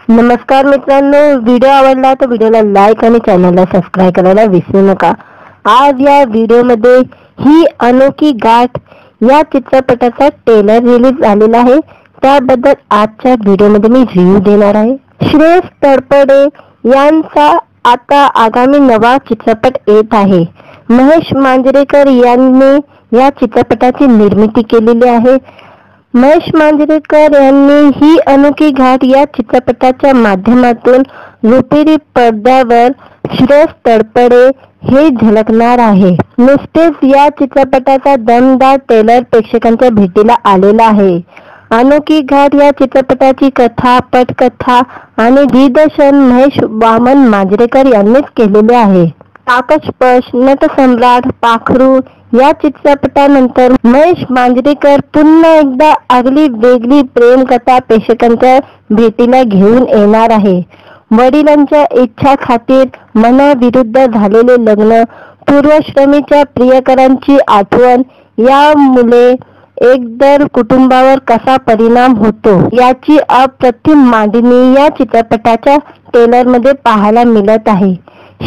नमस्कार मित्रांनो, व्हिडिओ आवडला तर व्हिडिओला लाईक आणि चॅनलला सबस्क्राईब करायला विसरू नका। आज या व्हिडिओमध्ये ही अनोखी गाठ या चित्रपटाचा ट्रेलर रिलीज झालेला आहे, त्याबद्दल आजच्या व्हिडिओमध्ये मी रिव्ह्यू देणार आहे। श्रेयस तळपडे यांचा आता आगामी नवा चित्रपट येत आहे। महेश मांजरेकर यांनी या चित्रपटाची निर्मिती केलेली आहे। महेश मांजरेकर यांनी ही अनोखी गाठ या चित्रपटाच्या माध्यमातून रुपेरी पडद्यावर श्रेयस तळपडे हे झलकणार आहे। नुकतेच या चित्रपटाचा दमदार ट्रेलर प्रेक्षकांच्या भेटीला आलेला आहे। अनोखी गाठ या चित्रपटाची कथा, पटकथा आणि दिग्दर्शन महेश वामन मांजरेकर यांनीच केलेले आहे। आकाशपश, नटसम्राट, पाखरू या चित्रपटानंतर महेश मांजरेकर पुन्हा एकदा आगली वेगळी प्रेमकथा प्रेक्षकांच्या भेटीला घेऊन येणार आहे। वडिलांच्या इच्छा खातीर मनाविरुद्ध झालेले लग्न, पूर्वाश्रमीच्या प्रियकरांची आठवण यामुळे एकंदर कुटुंबावर कसा परिणाम होतो याची अप्रतिम मांडणी या चित्रपटाच्या ट्रेलरमध्ये पाहायला मिळत आहे।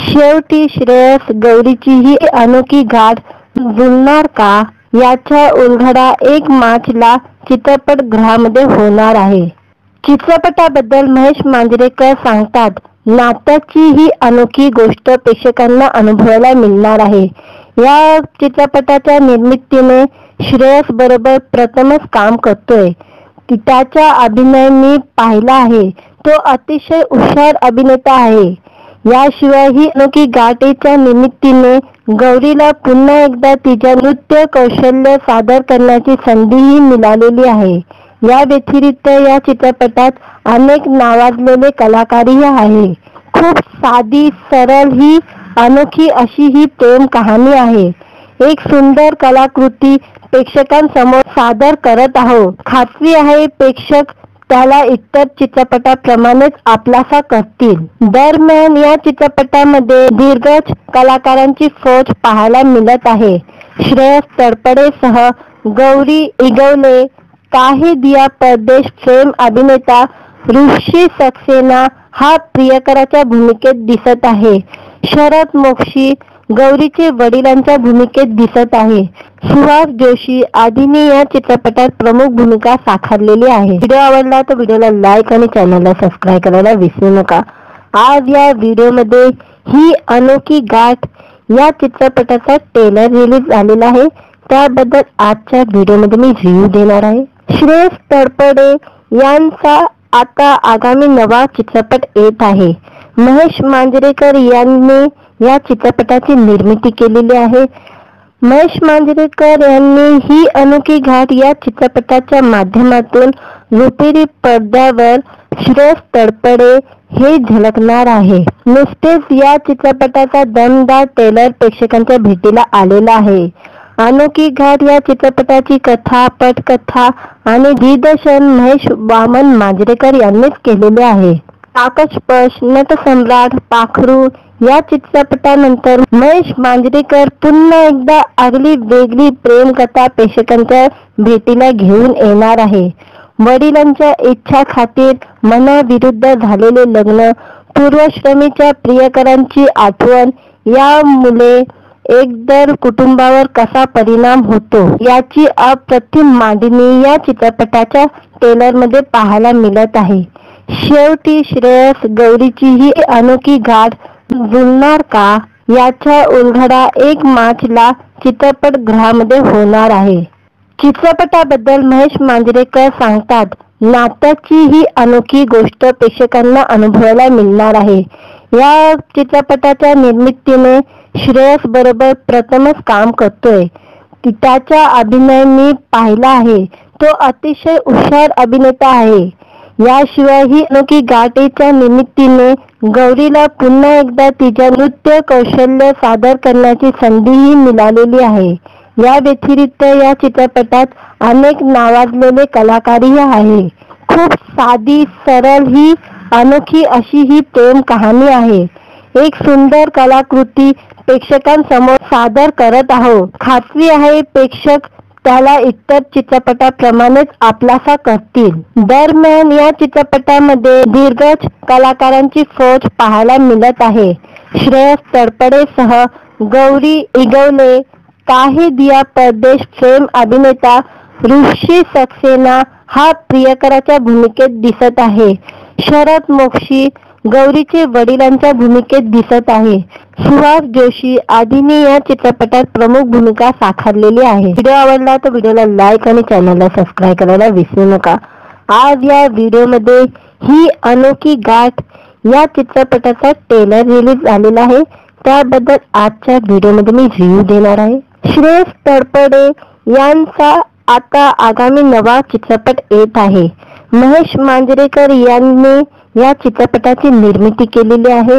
शेवटी श्रेयस गौरीची ही अनोखी गाठ जुळणार का याचा उलगडा 1 मार्चला चित्रपटगृहामध्ये होणार आहे। चित्रपटाबद्दल महेश मांजरेकर सांगतात, नात्याची ही अनोखी गोष्ट प्रेक्षकांना अनुभवायला मिळणार आहे। या चित्रपटाच्या निर्मितीने श्रेयस बरोबर प्रथमच काम करतोय। त्याचा अभिनय मी पाहिला आहे, तो अतिशय हुशार अभिनेता आहे। याशिवाय ही अनोखी गाठीच्या निमित्ताने गौरीला पुन्हा एकदा तिच्या नृत्य कौशल्य सादर करण्याची संधीही मिळालेली आहे। या व्यतिरिक्त या चित्रपटात अनेक नावाजलेले कलाकारही आहे। खूप साधी, सरळ ही अनोखी अशी ही प्रेम कहाणी आहे। एक सुंदर कलाकृती प्रेक्षकांसमोर सादर करत आहोत। खात्री आहे प्रेक्षक त्याला इतर चित्रपटाप्रमाणेच आपलासा करतील। दरम्यान या चित्रपटामध्ये दिग्गज कलाकारांची फौज पाहायला मिळत आहे। श्रेयस तळपडेसह गौरी इगवले, काहे दिया परदेश फेम अभिनेता ऋषी सक्सेना हा प्रियकराच्या भूमिकेत दिसत आहे। शरद मोक्षी गौरीचे वडिलांच्या भूमिकेत दिसत आहे। सुहास जोशी आदींनी या चित्रपटात प्रमुख भूमिका साकारलेली आहे। व्हिडिओ आवडला तर व्हिडिओला लाईक आणि चॅनलला सबस्क्राईब करायला विसरू नका। आज या व्हिडिओमध्ये ही अनोखी गाठ या चित्रपटाचा ट्रेलर रिलीज झालेला आहे, त्याबद्दल आजच्या व्हिडिओमध्ये मी रिव्ह्यू देणार आहे। श्रेयस तळपडे यांचा आता आगामी नवा चित्रपट येत आहे। महेश मांजरेकर यांनी या चित्रपटाची निर्मिती केलेली आहे। महेश मांजरेकर यांनी ही अनोखी गाठ या चित्रपटाच्या माध्यमातून रुपेरी पडद्यावर श्रेयस तळपडे हे झलकणार आहे। नुकतेच या चित्रपटाचा दमदार ट्रेलर प्रेक्षकांच्या भेटीला आलेला आहे। अनोखी गाठ या चित्रपटाची कथा, पटकथा आणि दिग्दर्शन महेश वामन मांजरेकर यांनीच केलेले आहे। आकाशपश, नटसम्राट, पाखरू या चित्रपटानंतर महेश मांजरेकर पुन्हा एकदा आगली वेगळी प्रेमकथा प्रेक्षकांच्या भेटीला घेऊन येणार आहे। वडिलांच्या इच्छा खातीर मनाविरुद्ध झालेले लग्न, पूर्वाश्रमीच्या प्रियकरांची आठवण यामुळे एकंदर कुटुंबावर कसा परिणाम होतो याची अप्रतिम मांडणी या चित्रपटाच्या ट्रेलरमध्ये पाहायला मिळत आहे। शेवटी श्रेयस गौरीची ही अनोखी गाठ जुळणार का याचा उलगडा 1 मार्चला चित्रपटगृहामध्ये होणार आहे। चित्रपटाबद्दल महेश मांजरेकर सांगतात, नात्याची ही अनोखी गोष्ट प्रेक्षकांना अनुभवायला मिळणार आहे। या चित्रपटाच्या निर्मितीने श्रेयस बरोबर प्रथमच काम करतोय। त्याचा अभिनय मी पाहिला आहे, तो अतिशय हुशार अभिनेता आहे। याशिवाय ही अनोखी गाठीच्या निमित्ताने गौरीला पुन्हा एकदा तिच्या नृत्य कौशल्य सादर करण्याची संधीही मिळालेली आहे। या व्यतिरिक्त या चित्रपटात अनेक नावाजलेले कलाकारही आहे। खूप साधी, सरळ ही अनोखी अशी ही प्रेम कहाणी आहे। एक सुंदर कलाकृती प्रेक्षकांसमोर सादर करत आहोत। खात्री आहे प्रेक्षक त्याला इतर चित्रपटाप्रमाणेच आपलासा करतील. दरम्यान या चित्रपटामध्ये दिग्गज कलाकारांची फौज पाहायला मिळत आहे. श्रेयस तळपडेसह गौरी इगवले, काहे दिया परदेश फेम अभिनेता ऋषी सक्सेना हा प्रियकराच्या भूमिकेत दिसत आहे. शरद मोक्षी गौरीचे वडिलांच्या भूमिकेत दिसत आहे. सुहास जोशी आदींनी या चित्रपटात प्रमुख भूमिका साकारलेली आहे. व्हिडिओ आवडला तर व्हिडिओला लाईक आणि चॅनलला सबस्क्राईब करायला विसरू नका. आज या व्हिडिओमध्ये ही अनोखी गाठ या चित्रपटाचा ट्रेलर रिलीज झालेला आहे. त्याबद्दल आजच्या व्हिडिओमध्ये मी रिव्ह्यू देणार आहे. श्रेयस तळपडे यांचा आता आगामी नवा चित्रपट येत आहे. महेश मांजरेकर यांनी या चित्रपटाची निर्मिती केलेली आहे.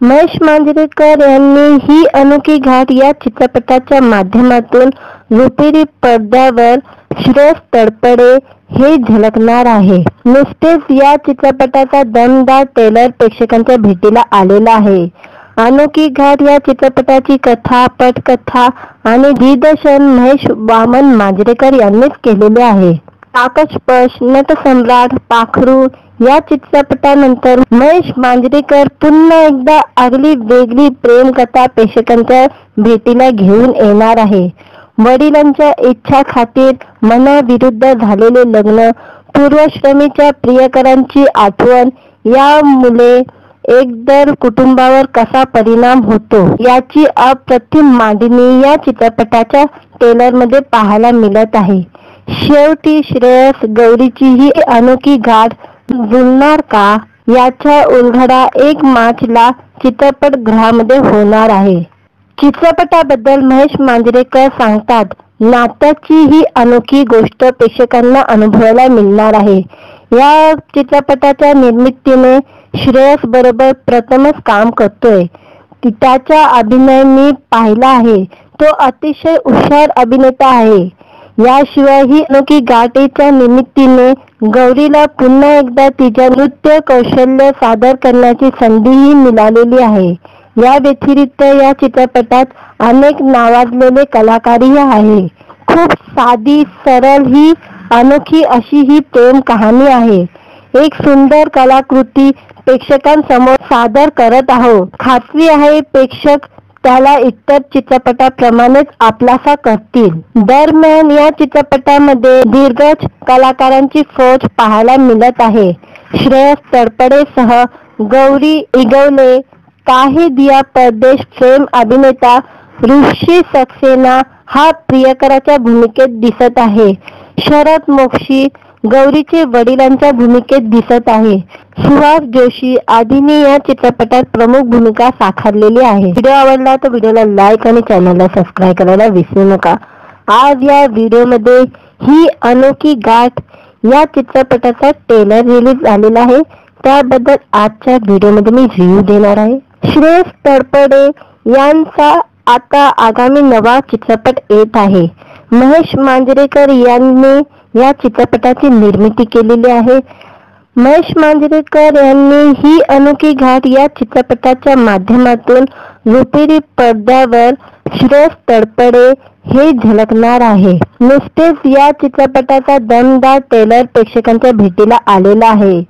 महेश मांजरेकर यांनी ही अनोखी घाट या चित्रपटाच्या माध्यमातून रुपेरी पडद्यावर श्रेयस तळपडे हे झलकणार आहे. नुकतेच या चित्रपटाचा दमदार ट्रेलर प्रेक्षकांच्या भेटीला आलेला आहे. अनोखी घाट या चित्रपटाची कथा, पटकथा आणि दिग्दर्शन महेश वामन मांजरेकर यांनीच केलेले आहे. आकाशपश, नटसम्राट, पाखरू या चित्रपटानंतर महेश मांजरेकर पुन्हा एकदा आगली वेगळी प्रेमकथा प्रेक्षकांच्या भेटीला घेऊन येणार आहे. वडिलांच्या इच्छा खातीर मनाविरुद्ध झालेले लग्न, पूर्वश्रमीच्या प्रियकरांची आठवण यामुळे एकंदर कुटुंबावर कसा परिणाम होतो याची अप्रतिम मांडणी या चित्रपटाच्या ट्रेलरमध्ये पाहायला मिळत आहे. शेवटी श्रेयस गौरीची ही अनोखी गाठ जुळणार का याचा उलगडा 1 मार्चला चित्रपटगृहामध्ये होणार आहे. चित्रपटाबद्दल महेश मांजरेकर सांगतात, नात्याची ही अनोखी गोष्ट प्रेक्षकांना अनुभवायला मिळणार आहे. या चित्रपटाच्या निर्मितीने श्रेयस बरोबर प्रथमच काम करतोय. त्याचा अभिनय मी पाहिला आहे. तो अतिशय हुशार अभिनेता आहे. याशिवाय ही अनोखी गाठीच्या निमित्ताने गौरीला पुन्हा एकदा तिच्या नृत्य कौशल्य सादर करण्याची संधीही मिळालेली आहे. या व्यतिरिक्त या चित्रपटात अनेक नावाजलेले कलाकारही आहे. खूप साधी, सरळ ही अनोखी अशी ही प्रेम कहाणी आहे. एक सुंदर कलाकृती प्रेक्षकांसमोर सादर करत आहोत. खात्री आहे प्रेक्षक त्याला इतर चित्रपटाप्रमाणेच आपलासा करतील. दरम्यान या चित्रपटामध्ये दिग्गज कलाकारांची फौज पाहायला मिळत आहे. श्रेयस तळपडेसह गौरी इगवले, काहे दिया परदेश फेम अभिनेता ऋषी सक्सेना हा प्रियकराच्या भूमिकेत दिसत आहे. शरद मोक्षी गौरीचे वडिलांच्या भूमिकेत दिसत आहे. सुहास जोशी आदींनी या चित्रपटात प्रमुख भूमिका साकारलेली आहे. व्हिडिओ आवडला तर व्हिडिओला लाईक आणि चॅनलला सबस्क्राईब करायला विसरू नका. आज या व्हिडिओमध्ये ही अनोखी गाठ या चित्रपटाचा ट्रेलर रिलीज झालेला आहे. त्याबद्दल आजच्या व्हिडिओमध्ये मी रिव्ह्यू देणार आहे. श्रेयस तळपडे यांचा आता आगामी नवा चित्रपट येत आहे. महेश मांजरेकर यांनी या चित्रपटाची निर्मिती केलेली आहे. महेश मांजरेकर यांनी ही अनोखी घाट या चित्रपटाच्या माध्यमातून रुपेरी पडद्यावर श्रेयस तळपडे हे झलकणार आहे. नुकतेच या चित्रपटाचा दमदार ट्रेलर प्रेक्षकांच्या भेटीला आलेला आहे.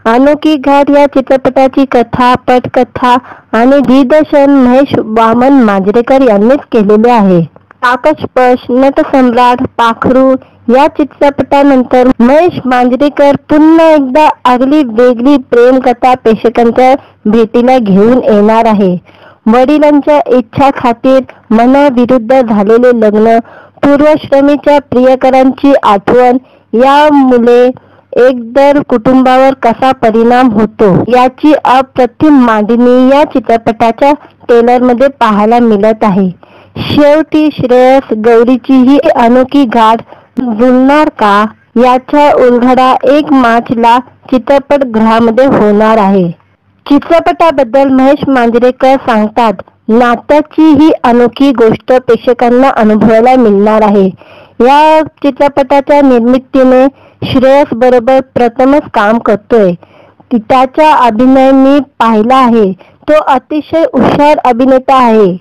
अनोखी घाट या चित्रपटाची कथा, पटकथा आणि दिग्दर्शन महेश वामन मांजरेकर यांनीच केलेले आहे. आकाशपश, नटसम्राट, पाखरू या चित्रपटानंतर महेश मांजरेकर पुन्हा एकदा आगली वेगळी प्रेमकथा प्रेक्षकांच्या भेटीला घेऊन येणार आहे. वडिलांच्या इच्छा खातीर मनाविरुद्ध झालेले लग्न, पूर्वश्रमीच्या प्रियकरांची आठवण यामुळे एकंदर कुटुंबावर कसा परिणाम होतो याची अप्रतिम मांडणी या चित्रपटाच्या ट्रेलरमध्ये पाहायला मिळत आहे. शेवटी श्रेयस गौरीची ही अनोखी गाठ जुळणार का याचा उलगडा 1 मार्चला चित्रपटगृहामध्ये होणार आहे. चित्रपटाबद्दल महेश मांजरेकर सांगतात, नात्याची ही अनोखी गोष्ट प्रेक्षकांना अनुभवायला मिळणार आहे. या चित्रपटाच्या निर्मितीने श्रेयस बरोबर प्रथमच काम करतोय. त्याचा अभिनय मी पाहिला आहे. तो अतिशय हुशार अभिनेता आहे.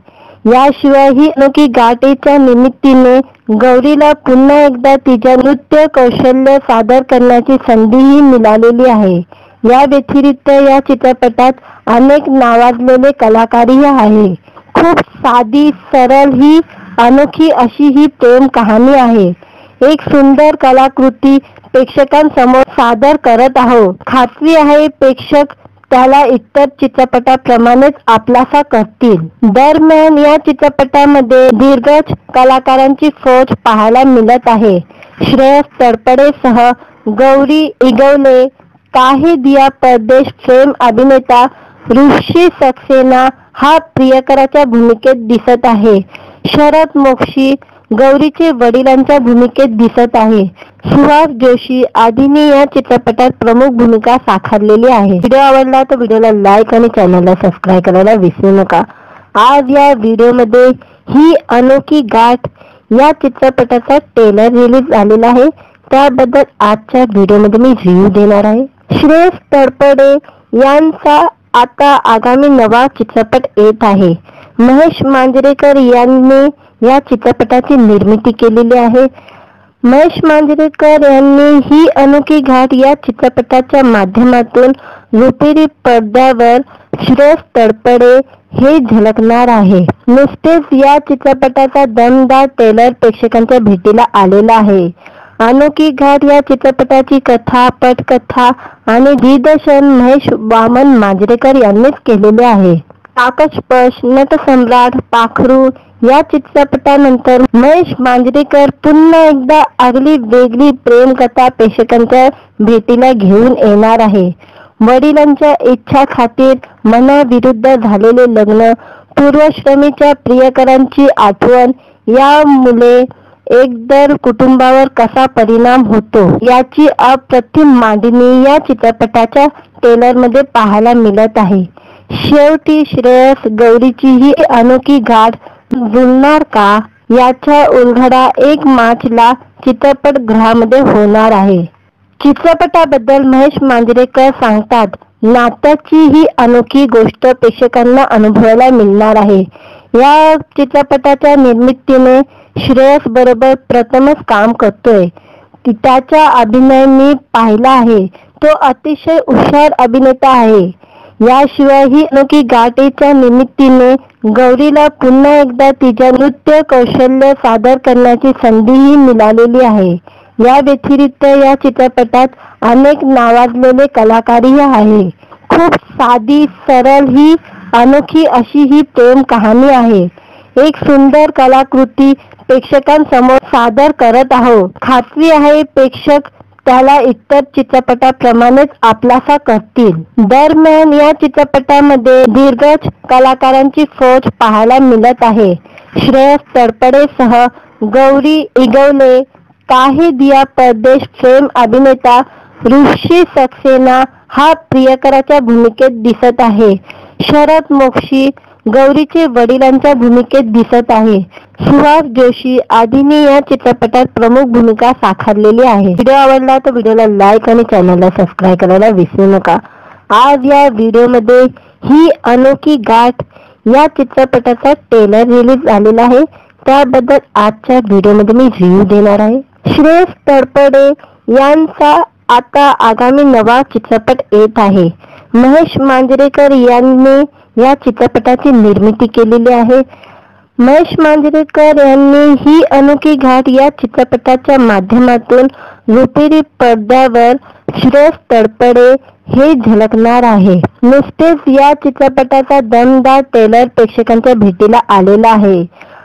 याशिवाय ही अनोखी गाठीच्या निमित्ताने गौरीला पुन्हा एकदा तिच्या नृत्य कौशल्य सादर करण्याची संधीही मिळालेली आहे. या व्यतिरिक्त या चित्रपटात अनेक नावाजलेले कलाकारही आहे. खूप साधी सरळ ही अनोखी अशी ही प्रेम कहाणी आहे. एक सुंदर कलाकृती प्रेक्षकांसमोर सादर करत आहोत. खात्री आहे प्रेक्षक त्याला इतर चित्रपटाप्रमाणेच आपलासा करतील. दरम्यान या चित्रपटामध्ये दिग्गज कलाकारांची फौज पाहायला मिळत आहे. श्रेयस तळपडेसह गौरी इगवले, काहे दिया परदेश फेम अभिनेता ऋषी सक्सेना हा प्रियकराच्या भूमिकेत दिसत आहे. शरद मोक्षी गौरीचे वडिलांच्या भूमिकेत दिसत आहे. सुहास जोशी आदींनी या चित्रपटात प्रमुख भूमिका साकारलेली आहे. व्हिडिओ आवडला तर व्हिडिओला लाईक आणि चॅनलला सबस्क्राईब करायला विसरू नका. आज या व्हिडिओमध्ये ही अनोखी गाठ या चित्रपटाचा ट्रेलर रिलीज झालेला आहे. त्याबद्दल आजच्या व्हिडिओमध्ये मी रिव्ह्यू देणार आहे. श्रेयस तळपडे यांचा आता आगामी नवा चित्रपट येत आहे. महेश मांजरेकर यांनी या चित्रपटाची निर्मिती केलेली आहे. महेश मांजरेकर यांनी ही अनोखी गाठ या चित्रपटाच्या माध्यमातून रुपेरी पडद्यावर श्रेयस तळपडे हे झलकणार आहे. नुकतेच या चित्रपटाचा दमदार ट्रेलर प्रेक्षकांच्या भेटीला आलेला आहे. अनोखी गाठ या चित्रपटाची कथा, पटकथा आणि दिग्दर्शन महेश वामन मांजरेकर यांनीच केलेले आहे. आकाशपश, नटसम्राट, पाखरू या चित्रपटानंतर महेश मांजरेकर पुन्हा एकदा आगली वेगळी प्रेमकथा प्रेक्षकांच्या भेटीला घेऊन येणार आहे. वडिलांच्या इच्छा खातीर मनाविरुद्ध झालेले लग्न, पूर्वश्रमीच्या प्रियकरांची आठवण यामुळे एकंदर कुटुंबावर कसा परिणाम होतो याची अप्रतिम मांडणी या चित्रपटाच्या ट्रेलरमध्ये पाहायला मिळत आहे. शेवटी श्रेयस गौरीची ही अनोखी गाठ जुळणार का याचा उलगडा 1 मार्चला चित्रपटगृहामध्ये होणार आहे. चित्रपटाबद्दल महेश मांजरेकर सांगतात, नात्याची ही अनोखी गोष्ट प्रेक्षकांना अनुभवायला मिळणार आहे. या चित्रपटाच्या निर्मितीने श्रेयस बरोबर प्रथमच काम करतोय. त्याचा अभिनय मी पाहिला आहे. तो अतिशय हुशार अभिनेता आहे. याशिवाय ही अनोखी गाठीच्या निमित्ताने गौरीला पुन्हा एकदा तिच्या नृत्य कौशल्य सादर करण्याची संधीही मिळालेली आहे. या व्यतिरिक्त या चित्रपटात अनेक नावाजलेले कलाकारही आहे. खूप साधी सरळ ही अनोखी अशी ही प्रेम कहाणी आहे. एक सुंदर कलाकृती प्रेक्षकांसमोर सादर करत आहोत. खात्री आहे प्रेक्षक त्याला इतर चित्रपटाप्रमाणेच आपलासा करतील. दरम्यान या चित्रपटामध्ये दिग्गज कलाकारांची फौज पाहायला मिळत आहे. श्रेयस तळपडेसह गौरी इगवले, काहे दिया परदेश फेम अभिनेता ऋषी सक्सेना हा प्रियकराच्या भूमिकेत दिसत आहे. शरद मोक्षी गौरीचे वडिलांच्या भूमिकेत दिसत आहे. सुहास जोशी आदींनी या चित्रपटात प्रमुख भूमिका साकारलेली आहे. व्हिडिओ आवडला तर व्हिडिओला लाईक आणि चॅनलला सबस्क्राईब करायला विसरू नका. आज या व्हिडिओमध्ये ही अनोखी गाठ या चित्रपटाचा ट्रेलर रिलीज झालेला आहे. त्याबद्दल आजच्या व्हिडिओमध्ये मी रिव्ह्यू देणार आहे. श्रेयस तळपडे यांचा आता आगामी नवा चित्रपट येत आहे. महेश मांजरेकर यांनी या चित्रपटाची निर्मिती केलेली आहे. महेश मांजरेकर यांनी ही अनोखी गाठ या चित्रपटाच्या माध्यमातून रुपेरी पडद्यावर श्रेयस तळपडे हे झलकणार आहे. नुकतेच या चित्रपटाचा दमदार ट्रेलर प्रेक्षकांच्या भेटीला आलेला आहे.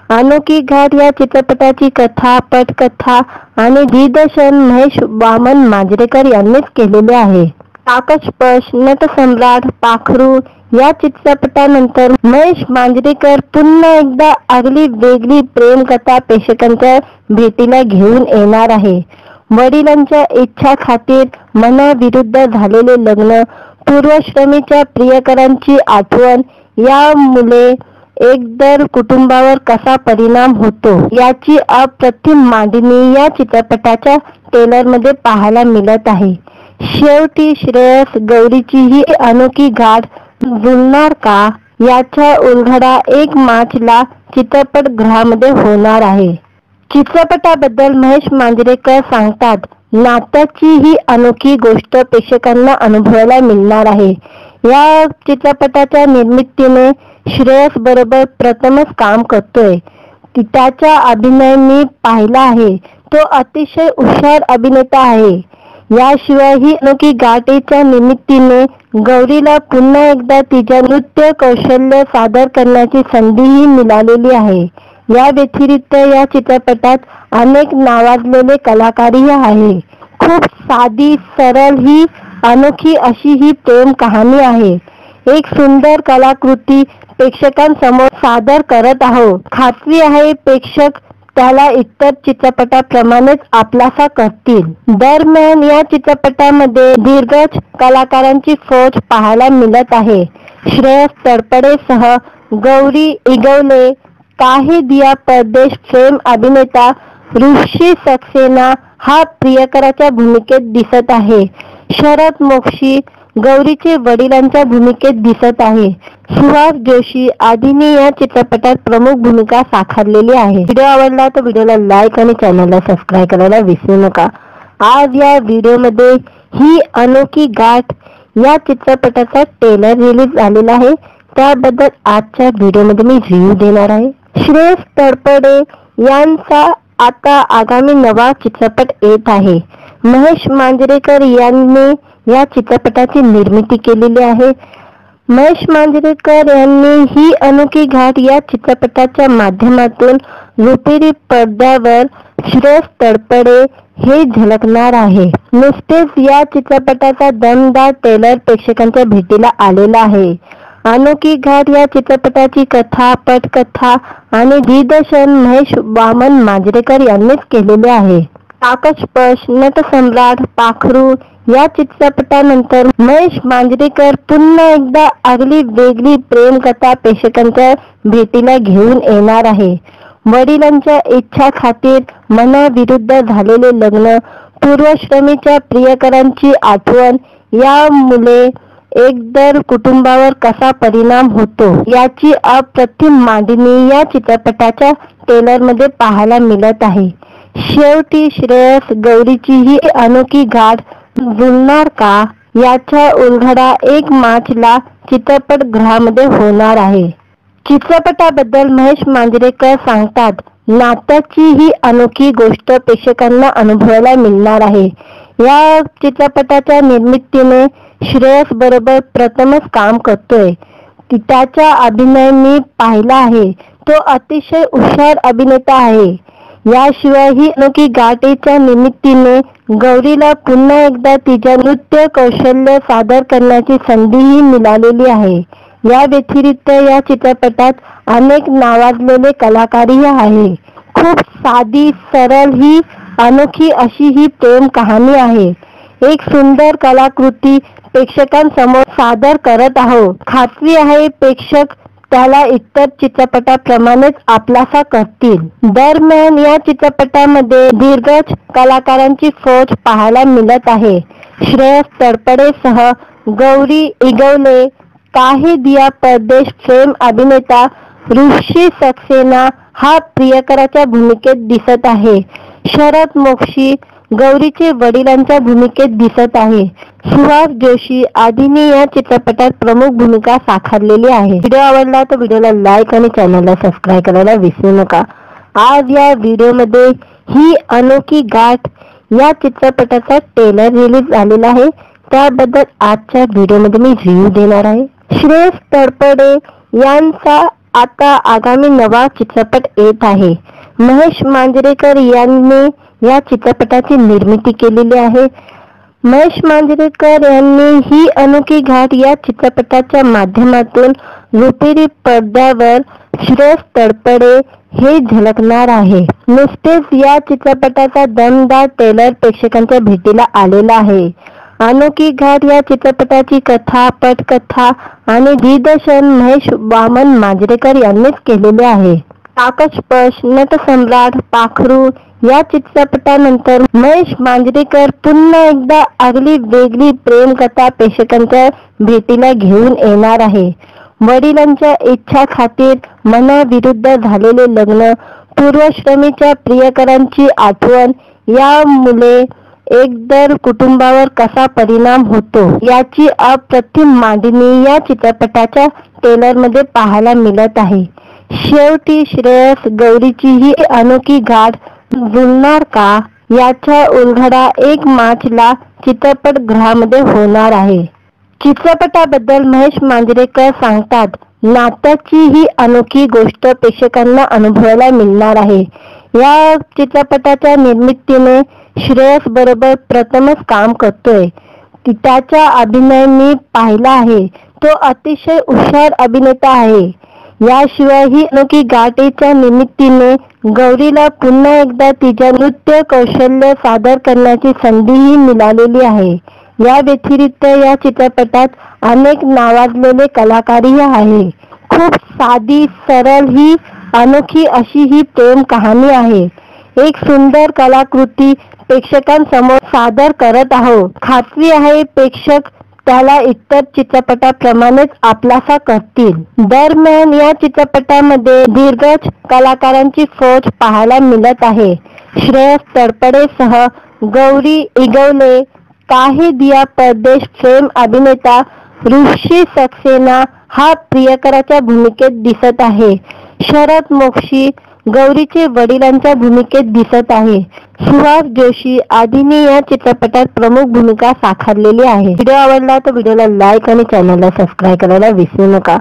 अनोखी गाठ या चित्रपटाची कथा, पटकथा आणि दिग्दर्शन महेश वामन मांजरेकर यांनीच केलेले आहे. आकाशपश, नटसम्राट, पाखरू या चित्रपटानंतर महेश मांजरेकर पुन्हा एकदा आगली वेगळी प्रेमकथा प्रेक्षकांच्या भेटीला घेऊन येणार आहे. वडिलांच्या इच्छा खातीर मनाविरुद्ध झालेले लग्न, पूर्वश्रमीच्या प्रियकरांची आठवण यामुळे एकंदर कुटुंबावर कसा परिणाम होतो याची अप्रतिम मांडणी या चित्रपटाच्या ट्रेलरमध्ये पाहायला मिळत आहे. शेवटी श्रेयस गौरीची ही अनोखी गाठ जुळणार का याचा उलगडा 1 मार्चला चित्रपटगृहामध्ये होणार आहे. चित्रपटाबद्दल महेश मांजरेकर सांगतात, नात्याची ही अनोखी गोष्ट प्रेक्षकांना अनुभवायला मिळणार आहे. या चित्रपटाच्या निर्मितीने श्रेयस बरोबर प्रथमच काम करतोय. त्याचा अभिनय मी पाहिला आहे. तो अतिशय हुशार अभिनेता आहे. याशिवाय ही अनोखी गाठीच्या निमित्ताने गौरीला पुन्हा एकदा तिच्या नृत्य कौशल्य सादर करण्याची संधीही मिळालेली आहे. या व्यतिरिक्त या चित्रपटात अनेक नावाजलेले कलाकारही आहे. खूप साधी, सरळ ही अनोखी अशी ही प्रेम कहाणी आहे. एक सुंदर कलाकृती प्रेक्षकांसमोर सादर करत आहोत. खात्री आहे प्रेक्षक त्याला इतर चित्रपटाप्रमाणेच आपलासा करतील. दरम्यान या चित्रपटामध्ये दिग्गज कलाकारांची फौज पाहायला मिळत आहे. श्रेयस तळपडेसह गौरी इगवले, काहे दिया परदेश फेम अभिनेता ऋषी सक्सेना हा प्रियकराच्या भूमिकेत दिसत आहे. शरद मोक्षी गौरीचे वडिलांच्या भूमिकेत दिसत आहे. सुहास जोशी आदींनी या चित्रपटात प्रमुख भूमिका साकारलेली आहे. व्हिडिओ आवडला तर व्हिडिओला लाईक आणि चॅनलला सबस्क्राईब करायला विसरू नका. आज या व्हिडिओमध्ये ही अनोखी गाठ या चित्रपटाचा ट्रेलर रिलीज झालेला आहे. त्याबद्दल आजच्या व्हिडिओमध्ये मी रिव्ह्यू देणार आहे. श्रेयस तळपडे यांचा आता आगामी नवा चित्रपट येत आहे. महेश मांजरेकर यांनी या चित्रपटाची निर्मिती केलेली आहे. महेश मांजरेकर यांनी ही अनोखी गाठ या चित्रपटाच्या माध्यमातून रुपेरी पडद्यावर श्रेयस तळपडे हे झलकणार आहे. नुकतेच या चित्रपटाचा दमदार ट्रेलर प्रेक्षकांच्या भेटीला आलेला आहे. अनोखी गाठ या चित्रपटाची कथा, पटकथा आणि दिग्दर्शन महेश वामन मांजरेकर यांनीच केलेले आहे. आकाशपश, नटसम्राट, पाखरू या चित्रपटानंतर महेश मांजरेकर पुन्हा एकदा आगली वेगळी प्रेमकथा प्रेक्षकांच्या भेटीला घेऊन येणार आहे. वडिलांच्या इच्छा खातीर मनाविरुद्ध झालेले लग्न, पूर्वश्रमीच्या प्रियकरांची आठवण यामुळे एकंदर कुटुंबावर कसा परिणाम होतो याची अप्रतिम मांडणी या चित्रपटाच्या ट्रेलरमध्ये पाहायला मिळत आहे. शेवटी श्रेयस गौरीची ही अनोखी गाठ जुळणार का याचा उलगडा 1 मार्चला चित्रपटगृहामध्ये होणार आहे. चित्रपटाबद्दल महेश मांजरेकर सांगतात, नात्याची ही अनोखी गोष्ट प्रेक्षकांना अनुभवायला मिळणार आहे. या चित्रपटाच्या निर्मितीने श्रेयस बरोबर प्रथमच काम करतोय. त्याचा अभिनय मी पाहिला आहे. तो अतिशय हुशार अभिनेता आहे. याशिवाय ही अनोखी गाठीच्या निमित्ताने गौरीला पुन्हा एकदा तिच्या नृत्य कौशल्य सादर करण्याची संधीही मिळालेली आहे. या व्यतिरिक्त या चित्रपटात अनेक नावाजलेले कलाकारही आहे. खूप साधी, सरळ ही अनोखी अशी ही प्रेम कहाणी आहे. एक सुंदर कलाकृती प्रेक्षकांसमोर सादर करत आहोत. खात्री आहे प्रेक्षक त्याला इतर चित्रपटाप्रमाणेच आपलासा करतील. दरम्यान या चित्रपटामध्ये दिग्गज कलाकारांची फौज पाहायला मिळत आहे. श्रेयस तळपडेसह गौरी इगवले, काहे दिया परदेश फेम अभिनेता ऋषी सक्सेना हा प्रियकराच्या भूमिकेत दिसत आहे. शरद मोक्षी गौरीचे वडिलांच्या भूमिकेत दिसत आहे. सुहास जोशी आदींनी या चित्रपटात प्रमुख भूमिका साकारलेली आहे. व्हिडिओ आवडला तर व्हिडिओला लाईक आणि चॅनलला सबस्क्राईब करायला विसरू नका. आज या व्हिडिओमध्ये ही अनोखी गाठ या चित्रपटाचा ट्रेलर रिलीज झालेला आहे. त्याबद्दल आजच्या व्हिडिओमध्ये मी रिव्ह्यू देणार आहे. श्रेयस तळपडे यांचा आता आगामी नवा चित्रपट येत आहे. महेश मांजरेकर यांनी या चित्रपटाची निर्मिती केलेली आहे. महेश मांजरेकर यांनी ही अनोखी गाठ या चित्रपटाच्या माध्यमातून रुपेरी पडद्यावर श्रेयस तळपडे हे झलकणार आहे. नुकतेच या चित्रपटाचा दमदार ट्रेलर प्रेक्षकांच्या भेटीला आलेला आहे. अनोखी गाठ या चित्रपटाची कथा, पटकथा आणि दिग्दर्शन महेश वामन मांजरेकर यांनीच केलेले आहे. आकाशपश, नटसम्राट, पाखरू या चित्रपटानंतर महेश मांजरेकर पुन्हा एकदा आगली वेगळी प्रेमकथा प्रेक्षकांच्या भेटीला घेऊन येणार आहे. वडिलांच्या इच्छा खातीर मनाविरुद्ध झालेले लग्न, पूर्वश्रमीच्या प्रियकरांची आठवण यामुळे एकंदर कुटुंबावर कसा परिणाम होतो याची अप्रतिम मांडणी या चित्रपटाच्या ट्रेलरमध्ये पाहायला मिळत आहे. शेवटी श्रेयस गौरीची ही अनोखी गाठ जुळणार का याचा उलगडा 1 मार्चला चित्रपटगृहामध्ये होणार आहे. चित्रपटाबद्दल महेश मांजरेकर सांगतात, नात्याची ही अनोखी गोष्ट प्रेक्षकांना अनुभवायला मिळणार आहे. या चित्रपटाच्या निर्मितीने श्रेयस बरोबर प्रथमच काम करतोय. त्याचा अभिनय मी पाहिला आहे. तो अतिशय हुशार अभिनेता आहे. याशिवाय ही अनोखी गाठीच्या निमित्ताने गौरीला पुन्हा एकदा तिच्या नृत्य कौशल्य सादर करण्याची संधीही मिळालेली आहे. या व्यतिरिक्त या चित्रपटात अनेक नावाजलेले कलाकारही आहे. खूप साधी, सरळ ही अनोखी अशी ही प्रेम कहाणी आहे. एक सुंदर कलाकृती प्रेक्षकांसमोर सादर करत आहोत. खात्री आहे प्रेक्षक त्याला इतर चित्रपटाप्रमाणेच आपलासा करतील. दरम्यान या चित्रपटामध्ये दिग्गज कलाकारांची फौज पाहायला मिळत आहे. श्रेयस तळपडेसह गौरी इगवले, काहे दिया परदेश फेम अभिनेता ऋषी सक्सेना हा प्रियकराच्या भूमिकेत दिसत आहे. शरद मोक्षी गौरीचे वडिलांच्या भूमिकेत दिसत आहे. सुहास जोशी आदींनी या चित्रपटात प्रमुख भूमिका साकारलेली आहे. व्हिडिओ आवडला तर व्हिडिओला लाईक आणि चॅनलला सबस्क्राईब करायला विसरू नका.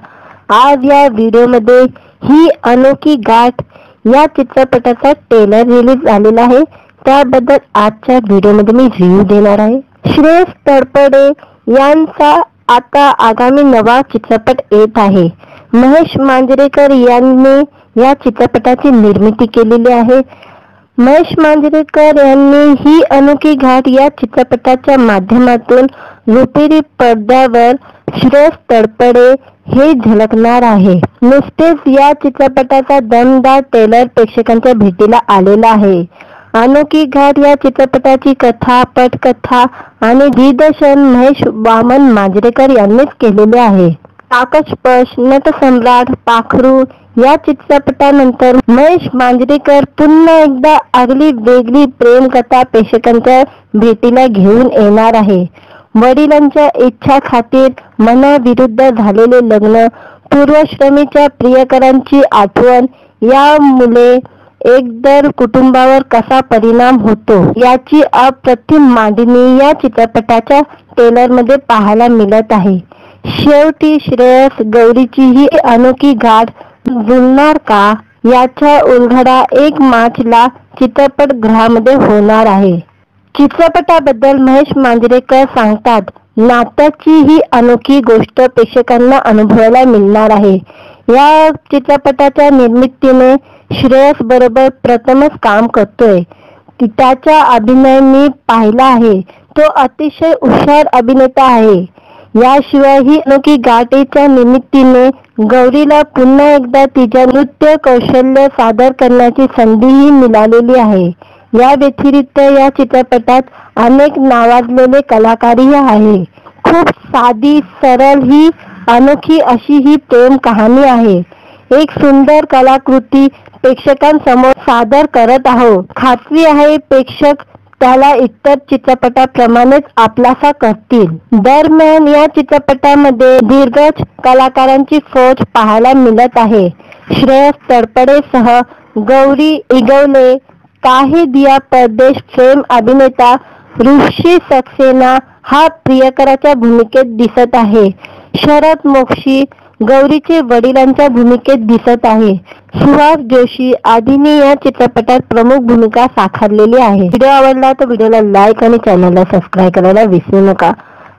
आज या व्हिडिओमध्ये ही अनोखी गाठ या चित्रपटाचा ट्रेलर रिलीज झालेला आहे. त्याबद्दल आजच्या व्हिडिओमध्ये मी रिव्ह्यू देणार आहे. श्रेयस तळपडे यांचा आता आगामी नवा चित्रपट येत आहे. महेश मांजरेकर यांनी या चित्रपटाची निर्मिती केलेली आहे. महेश मांजरेकर यांनी ही अनोखी गाठ या चित्रपटाच्या माध्यमातून रुपेरी पडद्यावर श्रेयस तळपडे हे झलकणार आहे. नुकतेच या चित्रपटाचा दमदार ट्रेलर प्रेक्षकांच्या भेटीला आलेला आहे. अनोखी गाठ या चित्रपटाची कथा, पटकथा आणि दिग्दर्शन महेश वामन मांजरेकर यांनीच केलेले आहे. आकाशपश, नटसम्राट, पाखरू या चित्रपटानंतर महेश मांजरेकर पुन्हा एकदा आगली वेगळी प्रेमकथा प्रेक्षकांच्या भेटीला घेऊन येणार आहे. वडिलांच्या इच्छा खातीर मनाविरुद्ध झालेले लग्न, पूर्वश्रमीच्या प्रियकरांची आठवण यामुळे एकंदर कुटुंबावर कसा परिणाम होतो याची अप्रतिम मांडणी या चित्रपटाच्या ट्रेलरमध्ये पाहायला मिळत आहे. शेवटी श्रेयस गौरीची ही अनोखी गाठ जुळणार का याचा उलगडा 1 मार्चला चित्रपटगृहामध्ये होणार आहे. चित्रपटाबद्दल महेश मांजरेकर सांगतात, नात्याची ही अनोखी गोष्ट प्रेक्षकांना अनुभवायला मिळणार आहे. या चित्रपटाच्या निर्मितीने श्रेयस बरोबर प्रथमच काम करतोय. त्याचा अभिनय मी पाहिला आहे. तो अतिशय हुशार अभिनेता आहे. याशिवाय ही अनोखी गाठीच्या निमित्ताने गौरीला पुन्हा एकदा तिच्या नृत्य कौशल्य सादर करण्याची संधीही मिळालेली आहे. या व्यतिरिक्त या चित्रपटात अनेक नावाजलेले कलाकारही आहे. खूप साधी, सरळ ही अनोखी अशी ही प्रेम कहाणी आहे. एक सुंदर कलाकृती प्रेक्षकांसमोर सादर करत आहोत. खात्री आहे प्रेक्षक त्याला इतर चित्रपटाप्रमाणेच आपलासा करतील. दरम्यान या चित्रपटामध्ये दिग्गज कलाकारांची फौज पाहायला मिळत आहे. श्रेयस तळपडेसह गौरी इगवले, काहे दिया परदेश फेम अभिनेता ऋषी सक्सेना हा प्रियकराच्या भूमिकेत दिसत आहे. शरद मोक्षी गौरीचे वडिलांच्या भूमिकेत दिसत आहे. सुहास जोशी आदींनी या चित्रपटात प्रमुख भूमिका साकारलेली आहे. व्हिडिओ आवडला तर व्हिडिओला लाईक आणि चॅनलला सबस्क्राईब करायला विसरू नका.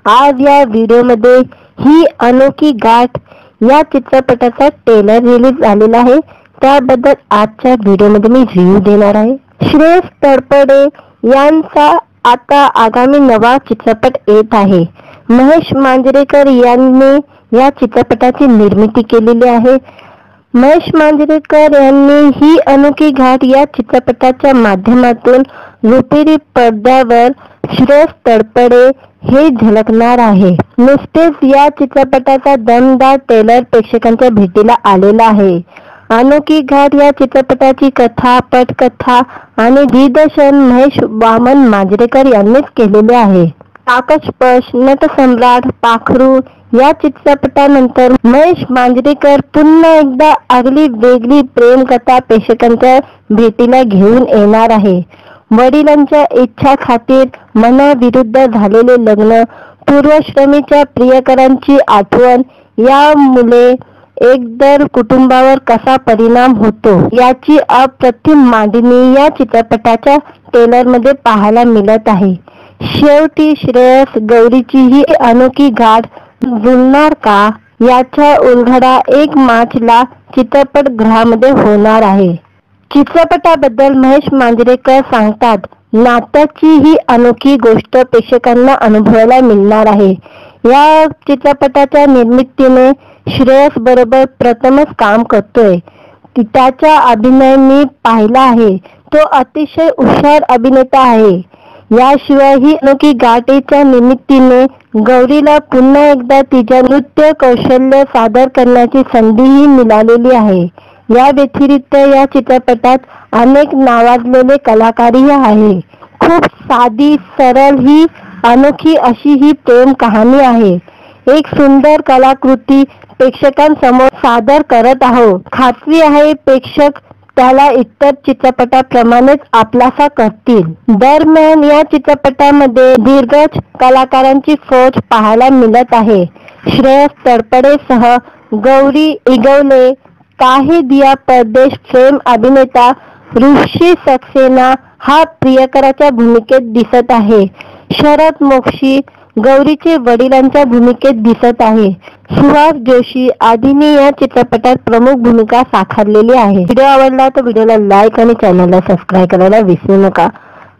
आज या व्हिडिओमध्ये ही अनोखी गाठ या चित्रपटाचा ट्रेलर रिलीज झालेला आहे. त्याबद्दल आजच्या व्हिडिओमध्ये मी रिव्ह्यू देणार आहे. श्रेयस तळपडे यांचा आता आगामी नवा चित्रपट येत आहे. महेश मांजरेकर यांनी या चित्रपटाची निर्मिती केलेली आहे. महेश मांजरेकर यांनी ही अनोखी गाठ या चित्रपटाच्या माध्यमातून रुपेरी पडद्यावर श्रेयस तळपडे हे झलकणार आहे. नुकतेच या चित्रपटाचा दमदार ट्रेलर प्रेक्षकांच्या भेटीला आलेला आहे. अनोखी घाट या चित्रपटाची कथा, पटकथा आणि दिग्दर्शन महेश वामन मांजरेकर यांनीच केलेले आहे. आकाशपश, नटसम्राट, पाखरू या चित्रपटानंतर महेश मांजरेकर पुन्हा एकदा आगली वेगळी प्रेमकथा प्रेक्षकांच्या भेटीला घेऊन येणार आहे. वडिलांच्या इच्छा खातीर मनाविरुद्ध झालेले लग्न, पूर्वाश्रमीच्या प्रियकरांची आठवण यामुळे एकंदर कुटुंबावर कसा परिणाम होतो याची अप्रतिम मांडणी या चित्रपटाच्या ट्रेलरमध्ये पाहायला मिळत आहे. शेवटी श्रेयस गौरीची ही अनोखी गाठ जुळणार का याचा उलगडा 1 मार्चला चित्रपटगृहामध्ये होणार आहे. चित्रपटाबद्दल महेश मांजरेकर सांगतात, नात्याची ही अनोखी गोष्ट प्रेक्षकांना अनुभवायला मिळणार आहे. या चित्रपटाच्या निर्मितीने श्रेयस बरोबर प्रथमच काम करतोय. त्याचा अभिनय मी पाहिला आहे. तो अतिशय हुशार अभिनेता आहे. याशिवाय ही अनोखी गाठीच्या निमित्ताने गौरीला पुन्हा एकदा तिच्या नृत्य कौशल्य सादर करण्याची संधीही मिळालेली आहे. या व्यतिरिक्त या चित्रपटात अनेक नावाजलेले कलाकारही आहे. खूप साधी, सरळ ही अनोखी अशी ही प्रेम कहाणी आहे. एक सुंदर कलाकृती प्रेक्षकांसमोर सादर करत आहोत. खात्री आहे प्रेक्षक त्याला इतर चित्रपटाप्रमाणेच आपलासा करतील. दरम्यान या चित्रपटामध्ये दिग्गज कलाकारांची फौज पाहायला मिळत आहे. श्रेयस तळपडेसह गौरी इगवले, काहे दिया परदेश फेम अभिनेता ऋषी सक्सेना हा प्रियकराच्या भूमिकेत दिसत आहे. शरद मोक्षी गौरीचे वडिलांच्या भूमिकेत दिसत आहे. सुहास जोशी आदींनी या चित्रपटात प्रमुख भूमिका साकारलेली आहे. व्हिडिओ आवडला तर व्हिडिओला लाईक आणि चॅनलला सबस्क्राईब करायला विसरू नका.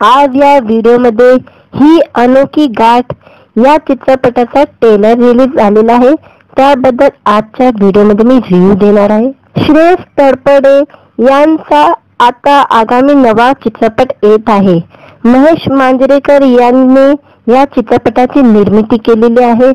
आज या व्हिडिओमध्ये ही अनोखी गाठ या चित्रपटाचा ट्रेलर रिलीज झालेला आहे. त्याबद्दल आजच्या व्हिडिओमध्ये मी रिव्ह्यू देणार आहे. श्रेयस तळपडे यांचा आता आगामी नवा चित्रपट येत आहे. महेश मांजरेकर यांनी या चित्रपटाची निर्मिती केलेली आहे.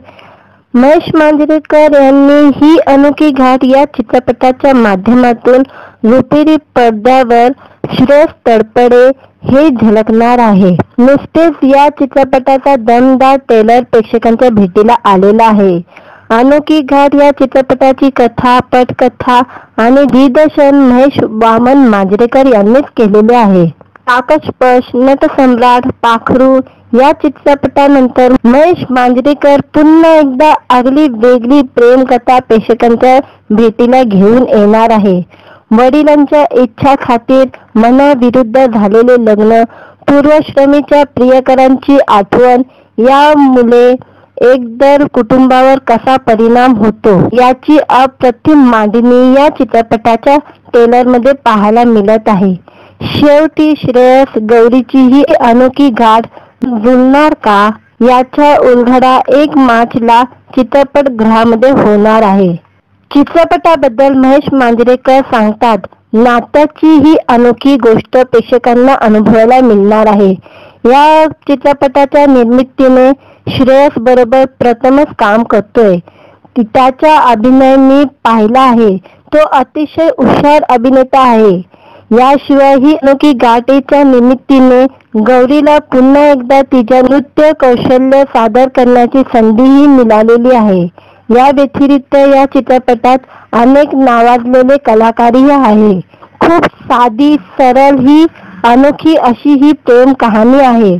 महेश मांजरेकर यांनी ही अनोखी घाट या चित्रपटाच्या माध्यमातून रुपेरी पडद्यावर श्रेयस तळपडे हे झलकणार आहे. नुकतेच या चित्रपटाचा दमदार ट्रेलर प्रेक्षकांच्या भेटीला आलेला आहे. अनोखी घाट या चित्रपटाची कथा, पटकथा आणि दिग्दर्शन महेश वामन मांजरेकर यांनीच केलेले आहे. आकाशपश, नटसम्राट, पाखरू या चित्रपटानंतर महेश मांजरेकर पुन्हा एकदा आगली वेगळी प्रेमकथा प्रेक्षकांच्या भेटीला घेऊन येणार आहे. वडिलांच्या इच्छा खातीर मनाविरुद्ध झालेले लग्न, पूर्वाश्रमीच्या प्रियकरांची आठवण यामुळे एकंदर कुटुंबावर कसा परिणाम होतो याची अप्रतिम मांडणी या चित्रपटाच्या ट्रेलरमध्ये पाहायला मिळत आहे. शेवटी श्रेयस गौरीची ही अनोखी गाठ जुळणार का याचा उलगडा 1 मार्चला चित्रपटगृहामध्ये होणार आहे. चित्रपटाबद्दल महेश मांजरेकर सांगतात, नात्याची ही अनोखी गोष्ट प्रेक्षकांना अनुभवायला मिळणार आहे. या चित्रपटाच्या निर्मितीने श्रेयस बरोबर प्रथमच काम करतोय. त्याचा अभिनय मी पाहिला आहे. तो अतिशय हुशार अभिनेता आहे. याशिवाय ही अनोखी गाठीच्या निमित्ताने गौरीला पुन्हा एकदा तिच्या नृत्य कौशल्य सादर करण्याची संधीही मिळालेली आहे. या व्यतिरिक्त या चित्रपटात अनेक नावाजलेले कलाकारही आहे. खूप साधी, सरळ ही अनोखी अशी ही प्रेम कहाणी आहे.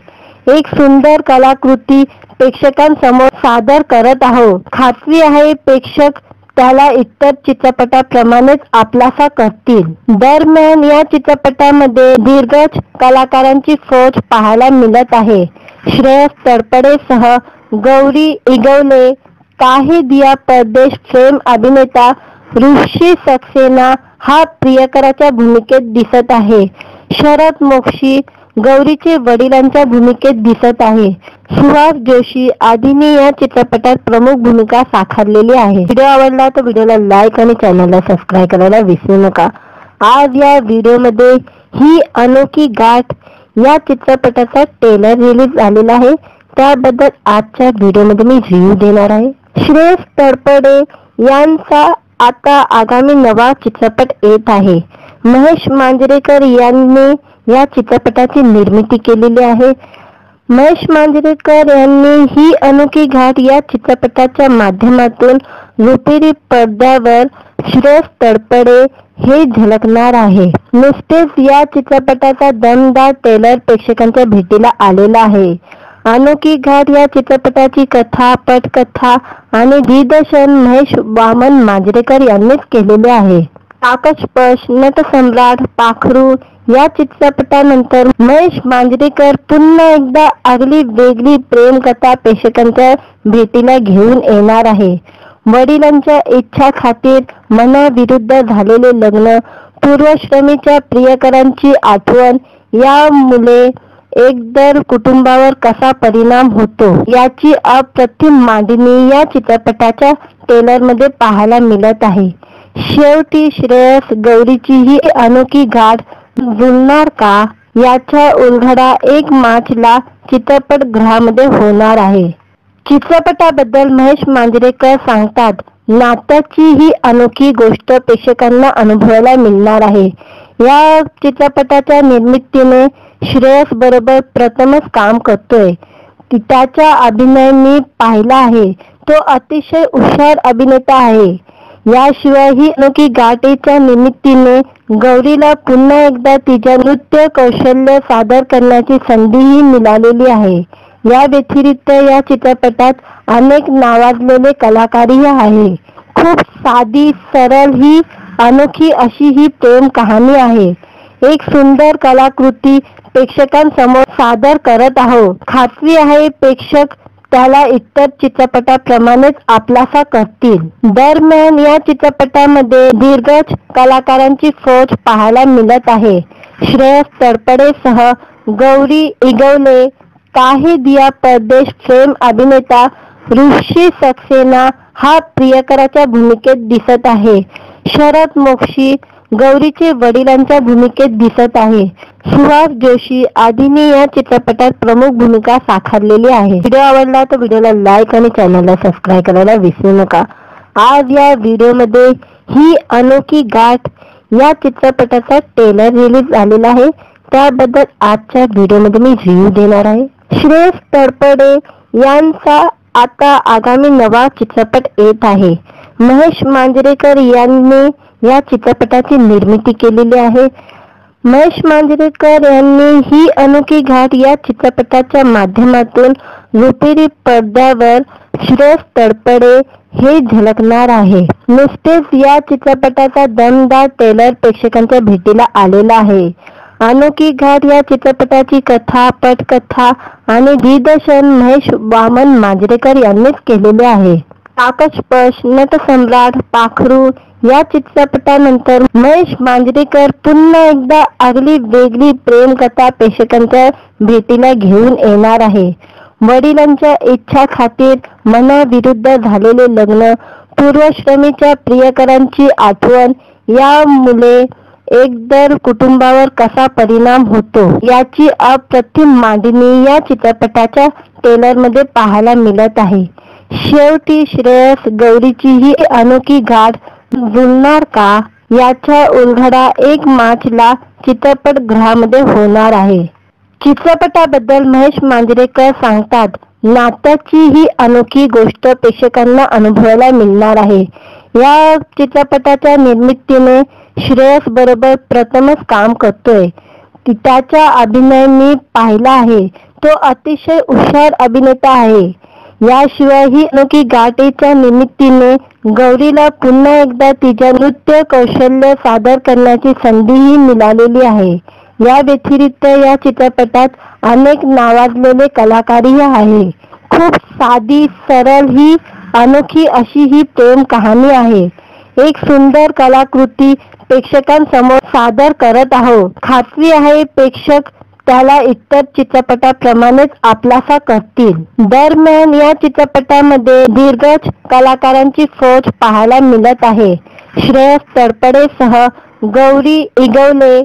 एक सुंदर कलाकृती प्रेक्षकांसमोर सादर करत आहोत. खात्री आहे प्रेक्षक त्याला इतर चित्रपटाप्रमाणेच आपलासा करतील. दरम्यान या चित्रपटामध्ये दिग्गज कलाकारांची फौज पाहायला मिळत आहे. श्रेयस तळपडेसह गौरी इगवले, काहे दिया परदेश फेम अभिनेता ऋषी सक्सेना हा प्रियकराच्या भूमिकेत दिसत आहे. शरद मोक्षी गौरीचे वडिलांच्या भूमिकेत दिसत आहे. सुहास जोशी आदींनी या चित्रपटात प्रमुख भूमिका साकारलेली आहे. व्हिडिओ आवडला तर व्हिडिओला लाईक आणि चॅनलला सबस्क्राईब करायला विसरू नका. आज या व्हिडिओमध्ये ही अनोखी गाठ या चित्रपटाचा ट्रेलर रिलीज झालेला आहे, त्याबद्दल आजच्या व्हिडिओमध्ये मी रिव्ह्यू देणार आहे। श्रेयस तळपडे यांचा आता आगामी नवा चित्रपट येत आहे। महेश मांजरेकर यांनी या चित्रपटाची निर्मिती केलेली आहे। महेश मांजरेकर यांनी ही अनोखी घाट या चित्रपटाच्या माध्यमातून रुपेरी पडद्यावर श्रेयस तळपडे हे झलकणार आहे। नुकतेच या चित्रपटाचा दमदार ट्रेलर प्रेक्षकांच्या भेटीला आलेला आहे। अनोखी घाट या चित्रपटाची कथा, पटकथा आणि दिग्दर्शन महेश वामन मांजरेकर यांनीच केलेले आहे। आकाशपश, नटसम्राट, पाखरू या चित्रपटानंतर महेश मांजरेकर पुन्हा एकदा आगली वेगळी प्रेमकथा प्रेक्षकांच्या भेटीला घेऊन येणार आहे। वडिलांच्या इच्छा खातीर मनाविरुद्ध झालेले लग्न, पूर्वाश्रमीच्या प्रियकरांची आठवण यामुळे एकंदर कुटुंबावर कसा परिणाम होतो याची अप्रतिम मांडणी या चित्रपटाच्या ट्रेलरमध्ये पाहायला मिळत आहे। शेवटी श्रेयस गौरीची ही अनोखी घाट जुळणार का याचा उलगडा 1 मार्चला चित्रपटगृहामध्ये होणार आहे। चित्रपटाबद्दल महेश मांजरेकर सांगतात, नात्याची ही अनोखी गोष्ट प्रेक्षकांना अनुभवायला मिळणार आहे। या चित्रपटाच्या निर्मितीने श्रेयस बरोबर प्रथमच काम करतोय। त्याचा अभिनय मी पाहिला आहे, तो अतिशय हुशार अभिनेता आहे। याशिवाय ही अनोखी घाटेच्या निमित्ताने गौरीला पुन्हा एकदा तिच्या नृत्य कौशल्य सादर करण्याची संधीही मिळालेली आहे। या व्यतिरिक्त या चित्रपटात अनेक नावाजलेले कलाकारही आहे। खूप साधी, सरळ ही अनोखी अशी ही प्रेम कहाणी आहे। एक सुंदर कलाकृती प्रेक्षकांसमोर सादर करत आहोत। खात्री आहे प्रेक्षक त्याला इतर चित्रपटाप्रमाणेच आपलासा करतील। दरम्यान या चित्रपटामध्ये दिग्गज कलाकारांची फौज पाहायला मिळत आहे। श्रेयस तळपडेसह गौरी इगवले, काहे दिया परदेश फेम अभिनेता ऋषी सक्सेना हा प्रियकराच्या भूमिकेत दिसत आहे। शरद मोक्षी गौरीचे वडिलांच्या भूमिकेत दिसत आहे। सुहास जोशी आदींनी या चित्रपटात प्रमुख भूमिका साकारलेली आहे। व्हिडिओ आवडला तर व्हिडिओला लाईक आणि चॅनलला सबस्क्राईब करायला विसरू नका। आज या व्हिडिओमध्ये ही अनोखी घाट या चित्रपटाचा ट्रेलर रिलीज झालेला आहे, त्याबद्दल आजच्या व्हिडिओमध्ये मी रिव्ह्यू देणार आहे। श्रेयस तळपडे यांचा आता आगामी नवा चित्रपट येत आहे। महेश मांजरेकर यांनी या चित्रपटाची निर्मिती केलेली आहे। महेश मांजरेकर यांनी ही अनोखी घाट या चित्रपटाच्या माध्यमातून रुपेरी पडद्यावर श्रेयस तळपडे हे झलकणार आहे। नुकतेच या चित्रपटाचा दमदार ट्रेलर प्रेक्षकांच्या भेटीला आलेला आहे। अनोखी घाट या चित्रपटाची कथा, पटकथा आणि दिग्दर्शन महेश वामन मांजरेकर यांनीच केलेले आहे। आकाशपश, नटसम्राट, पाखरू या चित्रपटानंतर महेश मांजरेकर पुन्हा एकदा आगली वेगळी प्रेमकथा प्रेक्षकांच्या भेटीला घेऊन येणार आहे। वडिलांच्या इच्छा खातीर मनाविरुद्ध झालेले लग्न, पूर्वाश्रमीच्या प्रियकरांची आठवण यामुळे एकंदर कुटुंबावर कसा परिणाम होतो याची अप्रतिम मांडणी या चित्रपटाच्या ट्रेलरमध्ये पाहायला मिळत आहे। शेवटी श्रेयस गौरीची ही अनोखी घाट जुळणार का याचा उलगडा 1 मार्चला चित्रपटगृहामध्ये होणार आहे। चित्रपटाबद्दल महेश मांजरेकर सांगतात, नात्याची ही अनोखी गोष्ट प्रेक्षकांना अनुभवायला मिळणार आहे। या चित्रपटाच्या निर्मितीने श्रेयस बरोबर प्रथमच काम करतोय। त्याचा अभिनय मी पाहिला आहे, तो अतिशय हुशार अभिनेता आहे। याशिवाय ही अनोखी घाटेच्या निमित्ताने गौरीला पुन्हा एकदा तिच्या नृत्य कौशल्य सादर करण्याची संधीही मिळालेली आहे। या व्यतिरिक्त या चित्रपटात अनेक नावाजलेले कलाकारही आहे। खूप साधी, सरळ ही अनोखी अशी ही प्रेम कहाणी आहे। एक सुंदर कलाकृती प्रेक्षकांसमोर सादर करत आहोत। खात्री आहे प्रेक्षक त्याला इतर चित्रपटाप्रमाणेच आपलासा करतील। दरम्यान या चित्रपटामध्ये दिग्गज कलाकारांची फौज पाहायला मिळत आहे। श्रेयस तळपडेसह गौरी इगवले,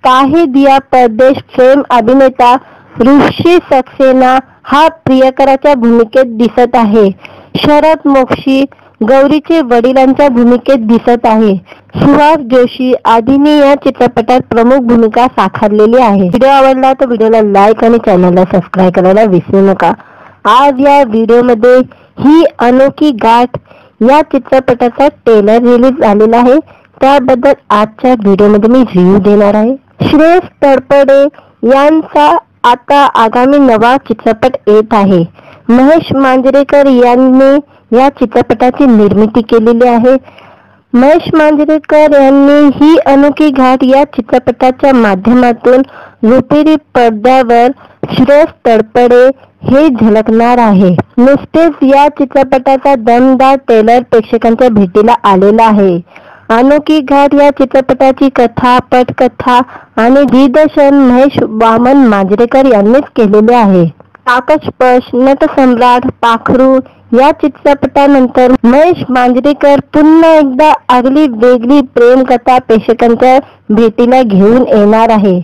काहे दिया परदेश फेम अभिनेता ऋषी सक्सेना हा प्रियकराच्या भूमिकेत दिसत आहे. शरद मोक्षी गौरीचे वडिलांच्या भूमिकेत दिसत आहे. सुहास जोशी आदीने या चित्रपटात प्रमुख भूमिका साकारलेली आहे. व्हिडिओ आवडला तर व्हिडिओला लाईक आणि चॅनलला सबस्क्राईब करायला विसरू नका. आज या व्हिडिओमध्ये ही अनोखी गाठ या चित्रपटाचा ट्रेलर रिलीज झालेला आहे. त्याबद्दल आजच्या व्हिडिओमध्ये मी रिव्ह्यू देणार आहे. श्रेयस तळपडे यांचा आता आगामी नवा चित्रपट येत आहे. महेश मांजरेकर यांनी या चित्रपटाची निर्मिती केलेली आहे. महेश मांजरेकर यांनी ही अनोखी घाट या चित्रपटाच्या माध्यमातून रुपेरी पडद्यावर श्रेयस तळपडे हे झलकणार आहे. नुकतेच या चित्रपटाचा दमदार ट्रेलर प्रेक्षकांच्या भेटीला आलेला आहे. अनोखी घाट या चित्रपटाची कथा, पटकथा आणि दिग्दर्शन महेश वामन मांजरेकर यांनीच केलेले आहे. आकाशपश, नटसम्राट, पाखरू या चित्रपटानंतर महेश मांजरेकर पुन्हा एकदा आगली वेगळी प्रेमकथा प्रेक्षकांच्या भेटीला घेऊन येणार आहे.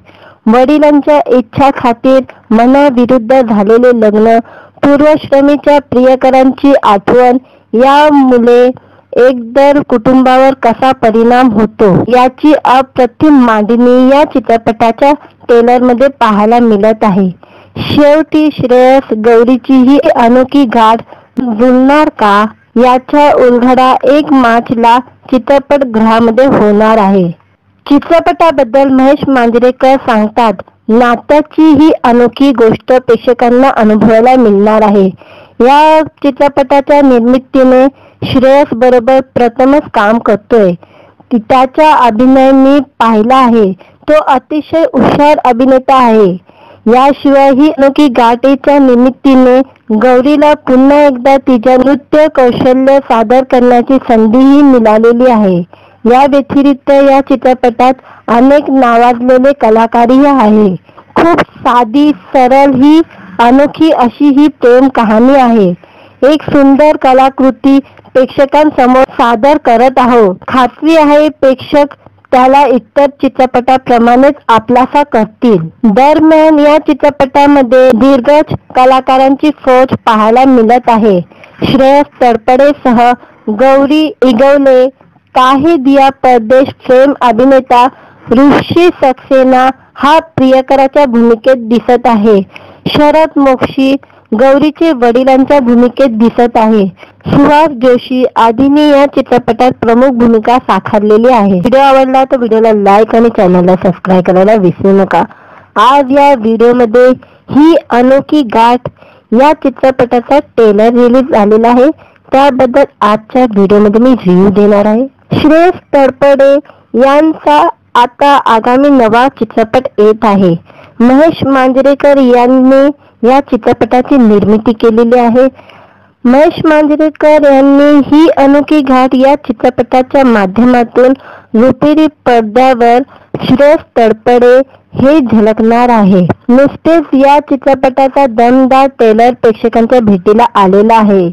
वडिलांच्या इच्छा खातीर मनाविरुद्ध झालेले लग्न, पूर्वश्रमीच्या प्रियकरांची आठवण यामुळे एकंदर कुटुंबावर कसा परिणाम होतो याची अप्रतिम मांडणी या चित्रपटाच्या ट्रेलरमध्ये पाहायला मिळत आहे. शेवटी श्रेयस गौरीची ही अनोखी गाठ जुळणार का याचा उलगडा 1 मार्चला चित्रपटगृहामध्ये होणार आहे. चित्रपटाबद्दल महेश मांजरेकर सांगतात, नात्याची ही अनोखी गोष्ट प्रेक्षकांना अनुभवायला मिळणार आहे. या चित्रपटाच्या निर्मितीने श्रेयस बरोबर प्रथमच काम करतोय. त्याचा अभिनय मी पाहिला आहे. तो अतिशय हुशार अभिनेता आहे. याशिवाय ही अनोखी गाठीच्या निमित्ताने गौरीला पुन्हा एकदा तिच्या नृत्य कौशल्य सादर करण्याची संधीही मिळालेली आहे. या व्यतिरिक्त या चित्रपटात अनेक नावाजलेले कलाकारही आहे. खूप साधी, सरळ ही अनोखी अशी ही प्रेम कहाणी आहे. एक सुंदर कलाकृती प्रेक्षकांसमोर सादर करत आहोत. खात्री आहे प्रेक्षक त्याला इतर चित्रपटाप्रमाणेच आपलासा करतील. दरम्यान या चित्रपटामध्ये दिग्गज कलाकारांची फौज पाहायला मिळत आहे. श्रेयस तळपडेसह गौरी इगवले, काहे दिया परदेश फेम अभिनेता ऋषी सक्सेना हा प्रियकराच्या भूमिकेत दिसत आहे. शरद मोक्षी गौरीचे वडिलांच्या भूमिकेत दिसत आहे. सुहास जोशी आदीने या चित्रपटात प्रमुख भूमिका साकारलेली आहे. व्हिडिओ आवडला तर व्हिडिओला लाईक आणि चॅनलला सबस्क्राईब करायला विसरू नका. आज या व्हिडिओमध्ये ही अनोखी गाठ या चित्रपटाचा ट्रेलर रिलीज झालेला आहे. त्याबद्दल आजच्या व्हिडिओमध्ये मी रिव्ह्यू देणार आहे. श्रेयस तळपडे यांचा आता आगामी नवा चित्रपट येत आहे. महेश मांजरेकर यांनी या चित्रपटाची निर्मिती केलेली आहे. महेश मांजरेकर यांनी ही अनोखी घाट या चित्रपटाच्या माध्यमातून रुपेरी पडद्यावर श्रेयस तळपडे हे झलकणार आहे. नुकतेच या चित्रपटाचा दमदार ट्रेलर प्रेक्षकांच्या भेटीला आलेला आहे.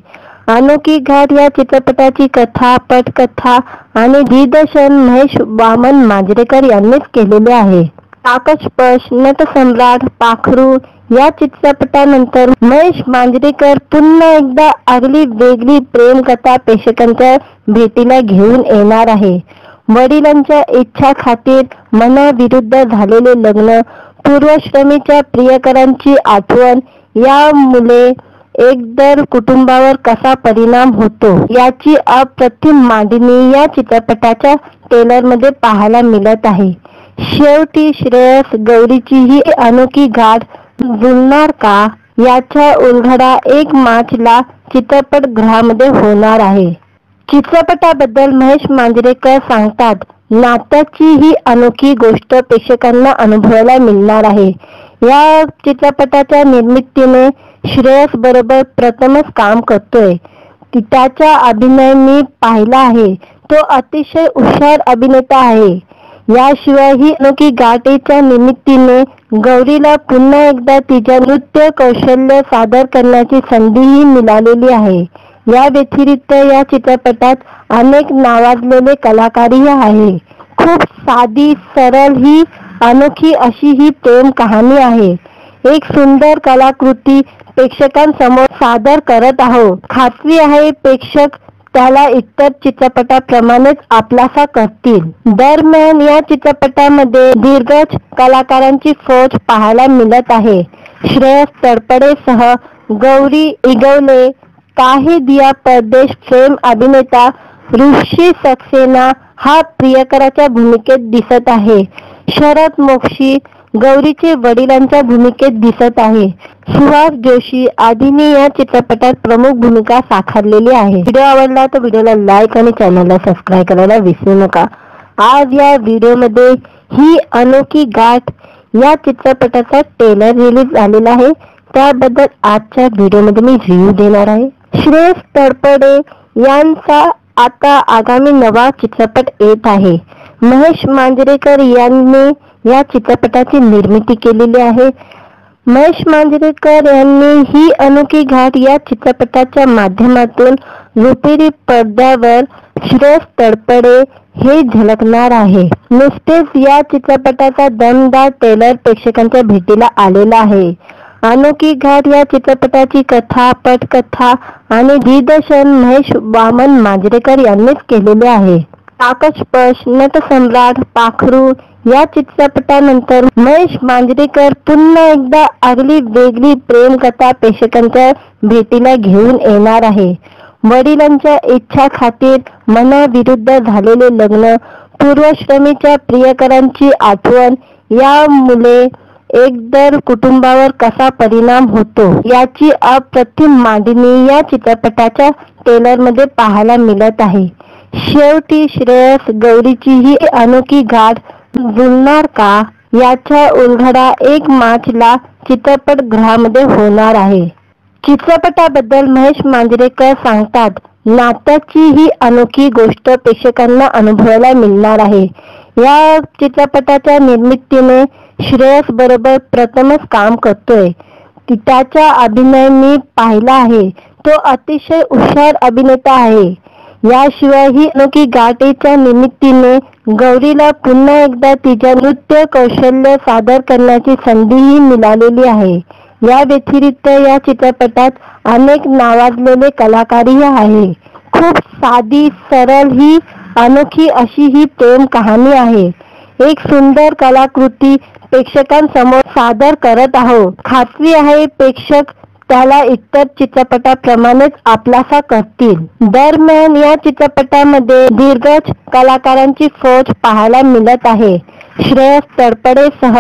अनोखी घाट या चित्रपटाची कथा, पटकथा आणि दिग्दर्शन महेश वामन मांजरेकर यांनीच केलेले आहे. आकाशपश, नटसम्राट, पाखरू या चित्रपटानंतर महेश मांजरेकर पुन्हा एकदा आगली वेगळी प्रेमकथा प्रेक्षकांच्या भेटीला घेऊन येणार आहे. वडिलांच्या इच्छा खातीर मनाविरुद्ध झालेले लग्न, पूर्वश्रमीच्या प्रियकरांची आठवण यामुळे एकंदर कुटुंबावर कसा परिणाम होतो याची अप्रतिम मांडणी या चित्रपटाच्या ट्रेलरमध्ये पाहायला मिळत आहे. शेवटी श्रेयस गौरीची ही अनोखी गाठ जुळणार का याचा उलगडा 1 मार्चला चित्रपटगृहामध्ये होणार आहे. चित्रपटाबद्दल महेश मांजरेकर सांगतात, नात्याची ही अनोखी गोष्ट प्रेक्षकांना अनुभवायला मिळणार आहे. या चित्रपटाच्या निर्मितीने श्रेयस बरोबर प्रथमच काम करतोय. त्याचा अभिनय मी पाहिला आहे. तो अतिशय हुशार अभिनेता आहे. याशिवाय ही अनोखी गाठीच्या निमित्ताने गौरीला पुन्हा एकदा तिच्या नृत्य कौशल्य सादर करण्याची संधीही मिळालेली आहे. या व्यतिरिक्त या चित्रपटात अनेक नावाजलेले कलाकारही आहे. खूप साधी, सरळ ही अनोखी अशी ही प्रेम कहाणी आहे. एक सुंदर कलाकृती प्रेक्षकांसमोर सादर करत आहोत. खात्री आहे प्रेक्षक त्याला इतर चित्रपटाप्रमाणेच आपलासा करतील. दरम्यान या चित्रपटामध्ये दिग्गज कलाकारांची फौज पाहायला मिळत आहे. श्रेयस तळपडेसह गौरी इगवले, काहे दिया परदेश फेम अभिनेता ऋषी सक्सेना हा प्रियकराच्या भूमिकेत दिसत आहे. शरद मोक्षी गौरीचे वडिलांच्या भूमिकेत दिसत आहे. सुहास जोशी आदींनी या चित्रपटात प्रमुख भूमिका साकारलेली आहे. व्हिडिओ आवडला तर व्हिडिओला लाईक आणि चॅनलला सबस्क्राईब करायला विसरू नका. आज या व्हिडिओमध्ये ही अनोखी गाठ या चित्रपटाचा ट्रेलर रिलीज झालेला आहे. त्याबद्दल आजच्या व्हिडिओमध्ये मी रिव्ह्यू देणार आहे. श्रेयस तळपडे यांचा आता आगामी नवा चित्रपट येत आहे. महेश मांजरेकर यांनी या चित्रपटाची निर्मिती केलेली आहे. महेश मांजरेकर यांनी ही अनोखी घाट या चित्रपटाच्या माध्यमातून रुपेरी पडद्यावर श्रेयस तळपडे हे झलकणार आहे. नुकतेच या चित्रपटाचा दमदार ट्रेलर प्रेक्षकांच्या भेटीला आलेला आहे. अनोखी घाट या चित्रपटाची कथा, पटकथा आणि दिग्दर्शन महेश वामन मांजरेकर यांनीच केलेले आहे. आकाशपश, नटसम्राट, पाखरू या चित्रपटानंतर महेश मांजरेकर पुन्हा एकदा आगली वेगळी प्रेमकथा प्रेक्षकांच्या भेटीला घेऊन येणार आहे. वडिलांच्या इच्छा खातीर मनाविरुद्ध झालेले लग्न, पूर्वश्रमीच्या प्रियकरांची आठवण यामुळे एकंदर कुटुंबावर कसा परिणाम होतो याची अप्रतिम मांडणी या चित्रपटाच्या ट्रेलरमध्ये पाहायला मिळत आहे. शेवटी श्रेयस गौरीची ही अनोखी गाठ जुळणार का याचा उलगडा 1 मार्चला चित्रपटगृहामध्ये होणार आहे. चित्रपटाबद्दल महेश मांजरेकर सांगतात, नात्याची ही अनोखी गोष्ट प्रेक्षकांना अनुभवायला मिळणार आहे. या चित्रपटाच्या निर्मितीने श्रेयस बरोबर प्रथमच काम करतोय. त्याचा अभिनय मी पाहिला आहे. तो अतिशय हुशार अभिनेता आहे. याशिवाय ही अनोखी गाठीच्या निमित्ताने गौरीला पुन्हा एकदा तिच्या नृत्य कौशल्य सादर करण्याची संधीही मिळालेली आहे. या व्यतिरिक्त या चित्रपटात अनेक नावाजलेले कलाकारही आहे. खूप साधी, सरळ ही अनोखी अशी ही प्रेम कहाणी आहे. एक सुंदर कलाकृती प्रेक्षकांसमोर सादर करत आहोत. खात्री आहे प्रेक्षक त्याला इतर चित्रपटाप्रमाणेच आपलासा करतील. दरम्यान या चित्रपटामध्ये दिग्गज कलाकारांची फौज पाहायला मिळत आहे. श्रेयस तळपडेसह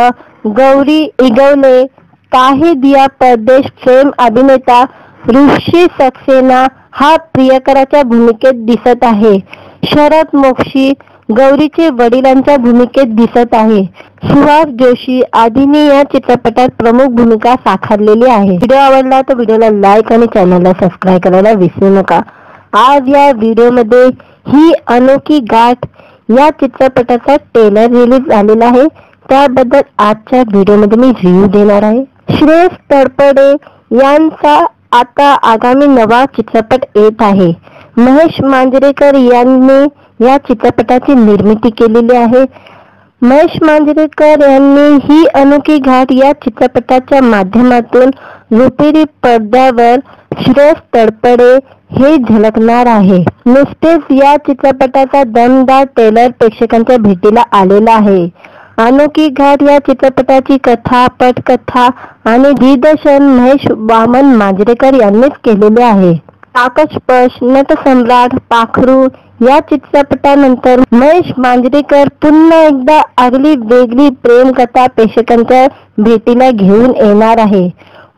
गौरी इगवले, काहे दिया परदेश फेम अभिनेता ऋषी सक्सेना हा प्रियकराच्या भूमिकेत दिसत आहे. शरद मोक्षी गौरीचे वडिलांच्या भूमिकेत दिसत आहे. सुहास जोशी आदींनी या चित्रपटात प्रमुख भूमिका साकारलेली आहे. व्हिडिओ आवडला तर व्हिडिओला लाईक आणि चॅनलला सबस्क्राईब करायला विसरू नका. आज या व्हिडिओमध्ये ही अनोखी गाठ या चित्रपटाचा ट्रेलर रिलीज झालेला आहे. त्याबद्दल आजच्या व्हिडिओमध्ये मी रिव्ह्यू देणार आहे. श्रेयस तळपडे यांचा आता आगामी नवा चित्रपट येत आहे. महेश मांजरेकर यांनी या चित्रपटाची निर्मिती केलेली आहे. महेश मांजरेकर यांनी ही अनोखी घाट या चित्रपटाच्या माध्यमातून रुपेरी पडद्यावर श्रेयस तळपडे हे झलकणार आहे. नुकतेच या चित्रपटाचा दमदार ट्रेलर प्रेक्षकांच्या भेटीला आलेला आहे. अनोखी घाट या चित्रपटाची कथा, पटकथा आणि दिग्दर्शन महेश वामन मांजरेकर यांनीच केलेले आहे. आकाशपश, नटसम्राट, पाखरू या चित्रपटानंतर महेश मांजरेकर पुन्हा एकदा आगली वेगळी प्रेमकथा प्रेक्षकांच्या भेटीला घेऊन येणार आहे.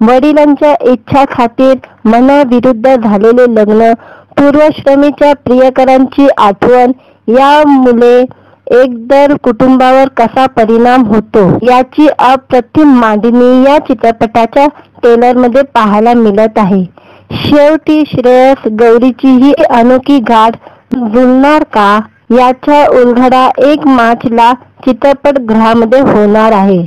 वडिलांच्या इच्छा खातीर मनाविरुद्ध झालेले लग्न, पूर्वश्रमीच्या प्रियकरांची आठवण यामुळे एकंदर कुटुंबावर कसा परिणाम होतो याची अप्रतिम मांडणी या चित्रपटाच्या ट्रेलरमध्ये पाहायला मिळत आहे. शेवटी श्रेयस गौरीची ही अनोखी गाठ जुळणार का याचा उलगडा 1 मार्चला चित्रपटगृहामध्ये होणार आहे.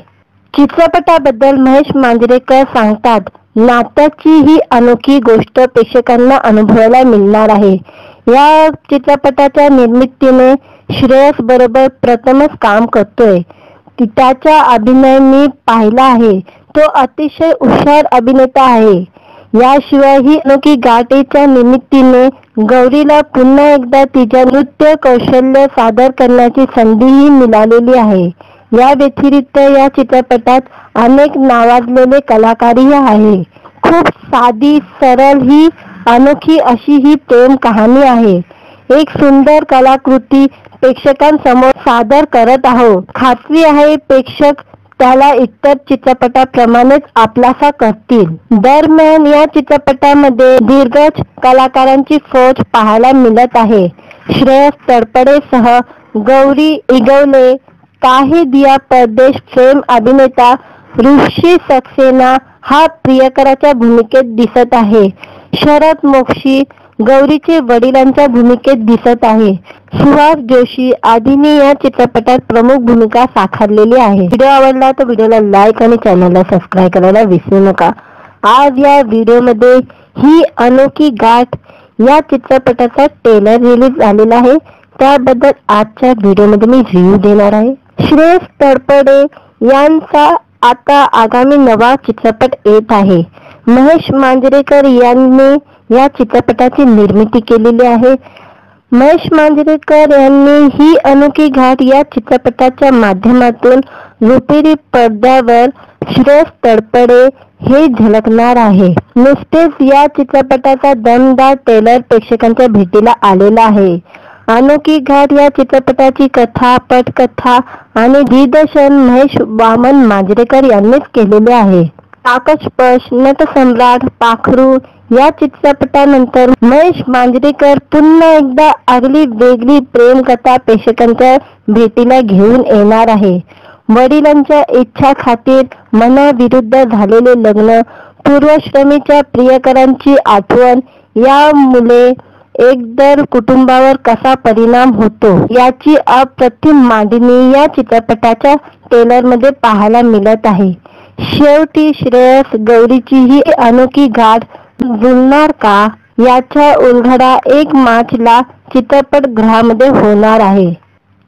चित्रपटाबद्दल महेश मांजरेकर सांगतात, नात्याची ही अनोखी गोष्ट प्रेक्षकांना अनुभवायला मिळणार आहे. या चित्रपटाच्या निर्मितीने श्रेयस बरोबर प्रथमच काम करतोय. त्याचा अभिनय मी पाहिला आहे. तो अतिशय हुशार अभिनेता आहे. याशिवाय ही अनोखी गाठीच्या निमित्ताने गौरीला पुन्हा एकदा तिच्या नृत्य कौशल्य सादर करण्याची संधीही मिळालेली आहे. या व्यतिरिक्त या चित्रपटात अनेक नावाजलेले कलाकारही आहे. खूप साधी सरळ ही अनोखी अशी ही प्रेम कहाणी आहे. एक सुंदर कलाकृती प्रेक्षकांसमोर सादर करत आहोत. खात्री आहे प्रेक्षक त्याला इतर चित्रपटाप्रमाणेच आपलासा करतील. दरम्यान या चित्रपटामध्ये दिग्गज कलाकारांची फौज पाहायला मिळत आहे. श्रेयस तळपडेसह गौरी इगवले, काहे दिया परदेश फेम अभिनेता ऋषी सक्सेना हा प्रियकराच्या भूमिकेत दिसत आहे. शरद मोक्षी गौरीचे वडिलांच्या भूमिकेत दिसत आहे. सुहास जोशी आदींनी या चित्रपटात प्रमुख भूमिका साकारलेली आहे. व्हिडिओ आवडला तर व्हिडिओला लाईक आणि चॅनलला सबस्क्राईब करायला विसरू नका. आज या व्हिडिओमध्ये ही अनोखी गाठ या चित्रपटाचा ट्रेलर रिलीज झालेला आहे. त्याबद्दल आजच्या व्हिडिओमध्ये मी रिव्ह्यू देणार आहे. श्रेयस तळपडे यांचा आता आगामी नवा चित्रपट येत आहे. महेश मांजरेकर यांनी या चित्रपटाची निर्मिती केलेली आहे. महेश मांजरेकर यांनी ही अनोखी गाठ या चित्रपटाच्या माध्यमातून रुपेरी पडद्यावर श्रेयस तळपडे हे झलकणार आहे. नुकतेच या चित्रपटाचा दमदार ट्रेलर प्रेक्षकांच्या भेटीला आलेला आहे. अनोखी घाट या चित्रपटाची कथा, पटकथा आणि दिग्दर्शन महेश वामन मांजरेकर यांनीच केलेले आहे. आकाशपश, नटसम्राट, पाखरू या चित्रपटानंतर महेश मांजरेकर पुन्हा एकदा आगली वेगळी प्रेमकथा प्रेक्षकांच्या भेटीला घेऊन येणार आहे. वडिलांच्या इच्छा खातीर मनाविरुद्ध झालेले लग्न, पूर्वश्रमीच्या प्रियकरांची आठवण यामुळे एकंदर कुटुंबावर कसा परिणाम होतो याची अप्रतिम मांडणी या चित्रपटाच्या ट्रेलरमध्ये पाहायला मिळत आहे. शेवटी श्रेयस गौरीची ही अनोखी गाठ जुळणार का याचा उलगडा 1 मार्चला चित्रपटगृहामध्ये होणार आहे.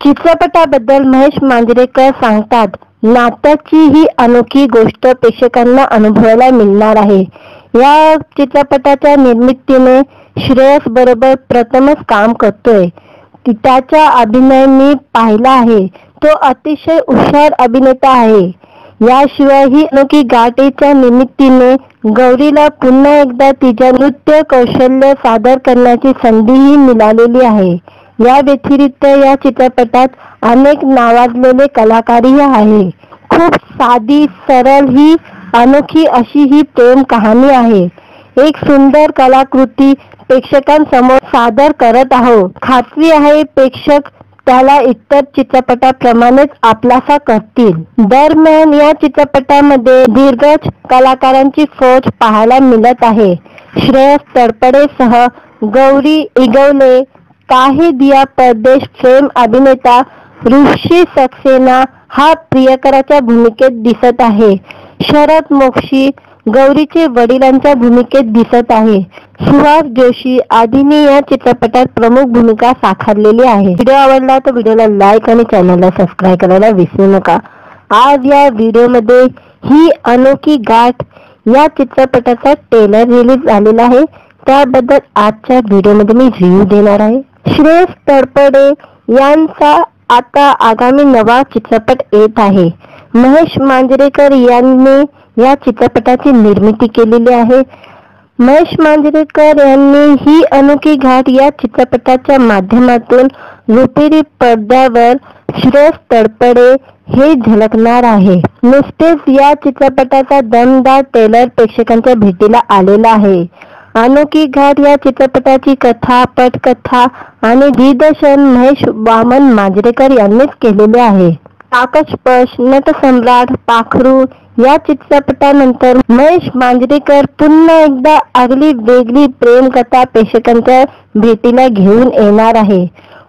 चित्रपटाबद्दल महेश मांजरेकर सांगतात, नात्याची ही अनोखी गोष्ट प्रेक्षकांना अनुभवायला मिळणार आहे. या चित्रपटाच्या निर्मितीने श्रेयस बरोबर प्रथमच काम करतोय. त्याचा अभिनय मी पाहिला आहे. तो अतिशय हुशार अभिनेता आहे. याशिवाय ही अनोखी गाठीच्या निमित्ताने गौरीला पुन्हा एकदा तिच्या नृत्य कौशल्य सादर करण्याची संधीही मिळालेली आहे. या व्यतिरिक्त या चित्रपटात अनेक नावाजलेले कलाकारही आहे. खूप साधी सरळ ही अनोखी अशी ही प्रेम कहाणी आहे. एक सुंदर कलाकृती प्रेक्षकांसमोर सादर करत आहोत. खात्री आहे प्रेक्षक त्याला इतर चित्रपटाप्रमाणेच आपलासा करतील. दरम्यान या चित्रपटामध्ये दिग्गज कलाकारांची फौज पाहायला मिळत आहे. श्रेयस तळपडेसह गौरी इगवले, काहे दिया परदेश फेम अभिनेता ऋषी सक्सेना हा प्रियकराच्या भूमिकेत दिसत आहे. शरद मोक्षी गौरीचे वडिलांच्या भूमिकेत दिसत आहे. सुहास जोशी आदींनी या चित्रपटात प्रमुख भूमिका साकारलेली आहे. व्हिडिओ आवडला तर व्हिडिओला लाईक आणि चॅनलला सबस्क्राईब करायला विसरू नका. आज या व्हिडिओमध्ये ही अनोखी गाठ या चित्रपटाचा ट्रेलर रिलीज झालेला आहे. त्याबद्दल आजच्या व्हिडिओमध्ये मी रिव्ह्यू देणार आहे. श्रेयस तळपडे यांचा आता आगामी नवा चित्रपट येत आहे. महेश मांजरेकर यांनी या चित्रपटाची निर्मिती केलेली आहे. महेश मांजरेकर यांनी ही अनोखी घाट या चित्रपटाच्या माध्यमातून रुपेरी पडद्यावर श्रेयस तळपडे हे झलकणार आहे. नुकतेच या चित्रपटाचा दमदार ट्रेलर प्रेक्षकांच्या भेटीला आलेला आहे. अनोखी घाट या चित्रपटाची कथा, पटकथा आणि दिग्दर्शन महेश वामन मांजरेकर यांनीच केलेले आहे. आकाशपश, नटसम्राट, पाखरू या चित्रपटानंतर महेश मांजरेकर पुन्हा एकदा आगली वेगळी प्रेमकथा प्रेक्षकांच्या भेटीला घेऊन येणार आहे.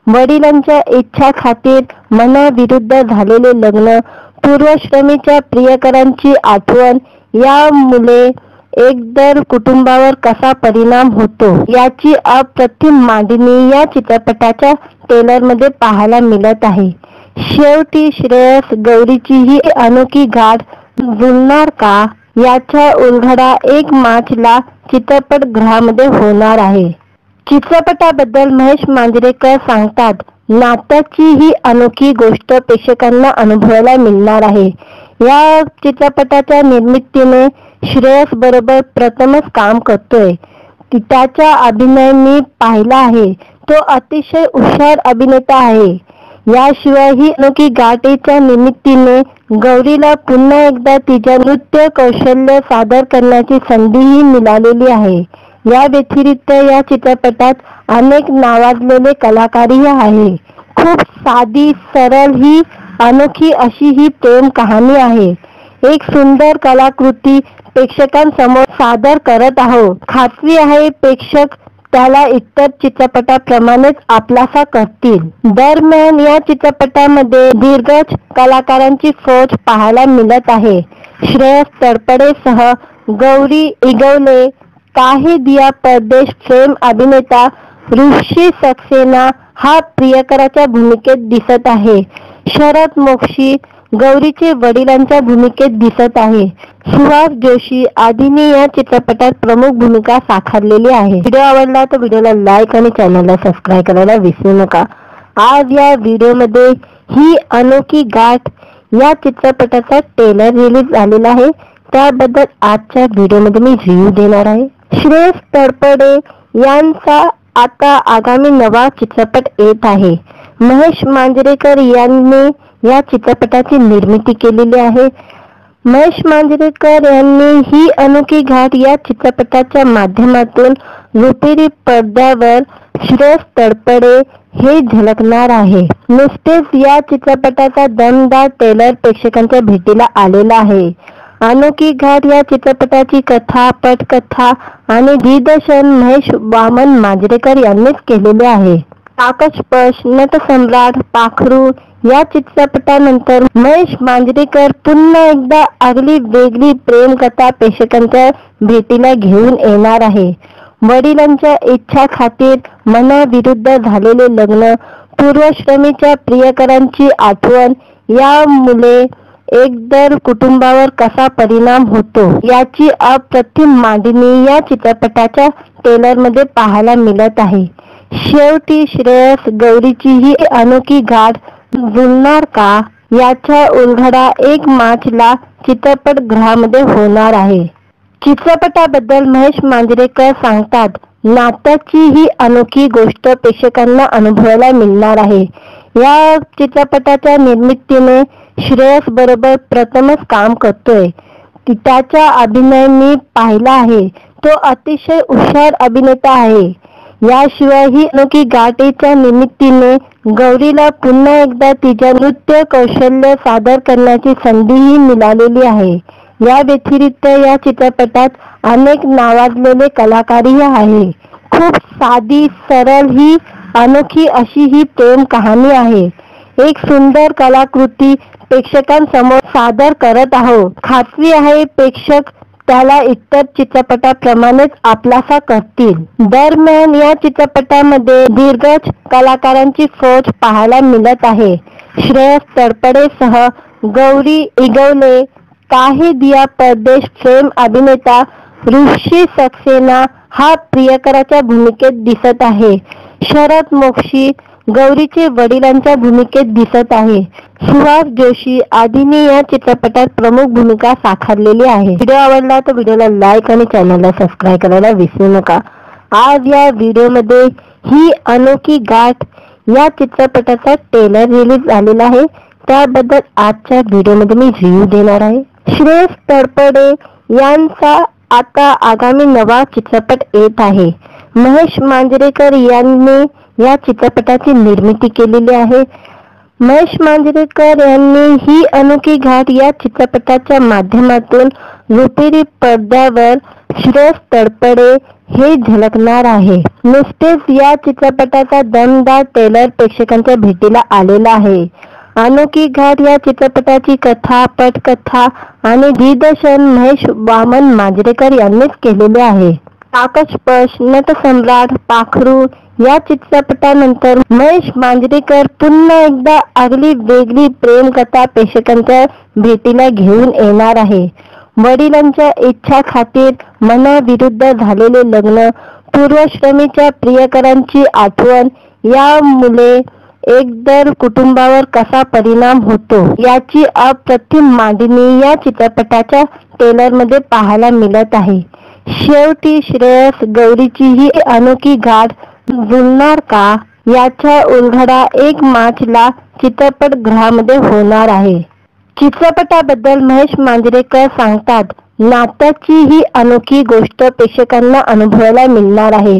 वडिलांच्या इच्छा खातीर मनाविरुद्ध झालेले लग्न, पूर्वश्रमीच्या प्रियकरांची आठवण यामुळे एकंदर कुटुंबावर कसा परिणाम होतो याची अप्रतिम मांडणी या चित्रपटाच्या ट्रेलरमध्ये पाहायला मिळत आहे. शेवटी श्रेयस गौरीची ही अनोखी गाठ जुळणार का, याचा उलगडा 1 मार्चला चित्रपटगृहामध्ये होणार आहे. चित्रपटाबद्दल महेश मांजरेकर सांगतात, नात्याची ही अनोखी गोष्ट प्रेक्षकांना अनुभवायला मिळणार आहे. या चित्रपटाच्या निर्मितीने श्रेयस बरोबर प्रथमच काम करतोय. त्याचा अभिनय मी पाहिला आहे. तो अतिशय हुशार अभिनेता आहे. याशिवाय ही अनोखी गाठीच्या निमित्ताने गौरीला पुन्हा एकदा तिच्या नृत्य कौशल्य सादर करण्याची संधीही मिळालेली आहे. या व्यतिरिक्त या चित्रपटात अनेक नावाजलेले कलाकारही आहे. खूप साधी सरळ ही अनोखी अशी ही प्रेम कहाणी आहे. एक सुंदर कलाकृती प्रेक्षकांसमोर सादर करत आहोत. खात्री आहे प्रेक्षक त्याला इतर चित्रपटाप्रमाणेच आपलासा करतील. दरम्यान या चित्रपटामध्ये दिग्गज कलाकारांची फौज पाहायला मिळत आहे. श्रेयस तळपडेसह गौरी इगवले, काहे दिया परदेश फेम अभिनेता ऋषी सक्सेना हा प्रियकराच्या भूमिकेत दिसत आहे. शरद मोक्षी गौरीचे वडिलांच्या भूमिकेत दिसत आहे. सुहास जोशी आदींनी या चित्रपटात प्रमुख भूमिका साकारलेली आहे. व्हिडिओ आवडला तर व्हिडिओला लाईक आणि चॅनलला सबस्क्राईब करायला विसरू नका. आज या व्हिडिओमध्ये ही अनोखी गाठ या चित्रपटाचा ट्रेलर रिलीज झालेला आहे. त्याबद्दल आजच्या व्हिडिओमध्ये मी रिव्ह्यू देणार आहे. श्रेयस तळपडे यांचा आता आगामी नवा चित्रपट येत आहे. महेश मांजरेकर यांनी या चित्रपटाची निर्मिती केलेली आहे. महेश मांजरेकर यांनी ही अनोखी गाठ या चित्रपटाच्या माध्यमातून रुपेरी पडद्यावर श्रेयस तळपडे हे झलकणार आहे. नुकतेच या चित्रपटाचा दमदार ट्रेलर प्रेक्षकांच्या भेटीला आलेला आहे. अनोखी गाठ या चित्रपटाची कथा, पटकथा आणि दिग्दर्शन महेश वामन मांजरेकर यांनीच केलेले आहे. आकाशपश, नटसम्राट, पाखरू या चित्रपटानंतर महेश मांजरेकर पुन्हा एकदा आगली वेगळी प्रेमकथा प्रेक्षकांच्या भेटीला घेऊन येणार आहे. वडिलांच्या इच्छा खातीर मनाविरुद्ध झालेले लग्न, पूर्वश्रमीच्या प्रियकरांची आठवण यामुळे एकंदर कुटुंबावर कसा परिणाम होतो याची अप्रतिम मांडणी या चित्रपटाच्या ट्रेलरमध्ये पाहायला मिळत आहे. शेवटी श्रेयस गौरीची ही अनोखी गाठ जुळणार का, याचा उलगडा 1 मार्चला चित्रपटगृहामध्ये होणार आहे. चित्रपटाबद्दल महेश मांजरेकर सांगतात, नात्याची ही अनोखी गोष्ट प्रेक्षकांना अनुभवायला मिळणार आहे. या चित्रपटाच्या निर्मितीने श्रेयस बरोबर प्रथमच काम करतोय. त्याचा अभिनय मी पाहिला आहे. तो अतिशय हुशार अभिनेता आहे. याशिवाय ही अनोखी गाठीच्या निमित्ताने गौरीला पुन्हा एकदा तिच्या नृत्य कौशल्य सादर करण्याची संधीही मिळालेली आहे. या व्यतिरिक्त या चित्रपटात अनेक नावाजलेले कलाकारही आहे. खूप साधी सरळ ही अनोखी अशी ही प्रेम कहाणी आहे. एक सुंदर कलाकृती प्रेक्षकांसमोर सादर करत आहोत. खात्री आहे प्रेक्षक त्याला इतर चित्रपटाप्रमाणेच आपलासा करतील. दरम्यान या चित्रपटामध्ये दिग्गज कलाकारांची फौज पाहायला मिळत आहे. श्रेयस तळपडेसह गौरी इगवले, काहे दिया परदेश फेम अभिनेता ऋषी सक्सेना हा प्रियकराच्या भूमिकेत दिसत आहे. शरद मोक्षी गौरीचे वडिलांच्या भूमिकेत दिसत आहे. सुहास जोशी आदींनी या चित्रपटात प्रमुख भूमिका साकारलेली आहे. व्हिडिओ आवडला तर व्हिडिओला लाईक आणि चॅनलला सबस्क्राईब करायला विसरू नका. आज या व्हिडिओमध्ये ही अनोखी गाठ या चित्रपटाचा ट्रेलर रिलीज झालेला आहे. त्याबद्दल आजच्या व्हिडिओमध्ये मी रिव्ह्यू देणार आहे. श्रेयस तळपडे यांचा आता आगामी नवा चित्रपट येत आहे. महेश मांजरेकर यांनी या चित्रपटाची निर्मिती केलेली आहे. महेश मांजरेकर यांनी ही अनोखी गाठ या चित्रपटाच्या माध्यमातून रुपेरी पडद्यावर श्रेयस तळपडे हे झलकणार आहे. नुकतेच या चित्रपटाचा दमदार ट्रेलर प्रेक्षकांच्या भेटीला आलेला आहे. अनोखी गाठ या चित्रपटाची कथा, पटकथा आणि दिग्दर्शन महेश वामन मांजरेकर यांनीच केलेले आहे. आकाशपश, नटसम्राट, पाखरू या चित्रपटानंतर महेश मांजरेकर पुन्हा एकदा आगली वेगळी प्रेम कथा प्रेक्षकांच्या भेटीला घेऊन येणार आहे. वडिलांच्या इच्छा खातीर मनाविरुद्ध झालेले लग्न, पूर्वश्रमीच्या प्रियकरांची आठवण यामुळे एकंदर कुटुंबावर कसा परिणाम होतो याची अप्रतिम मांडणी या चित्रपटाच्या ट्रेलरमध्ये पाहायला मिळत आहे. शेवटी श्रेयस गौरीची ही अनोखी गाठ जुळणार का याचा उलगडा 1 मार्चला चित्रपटगृहामध्ये होणार आहे. चित्रपटाबद्दल महेश मांजरेकर सांगतात, नात्याची ही अनोखी गोष्ट प्रेक्षकांना अनुभवायला मिळणार आहे.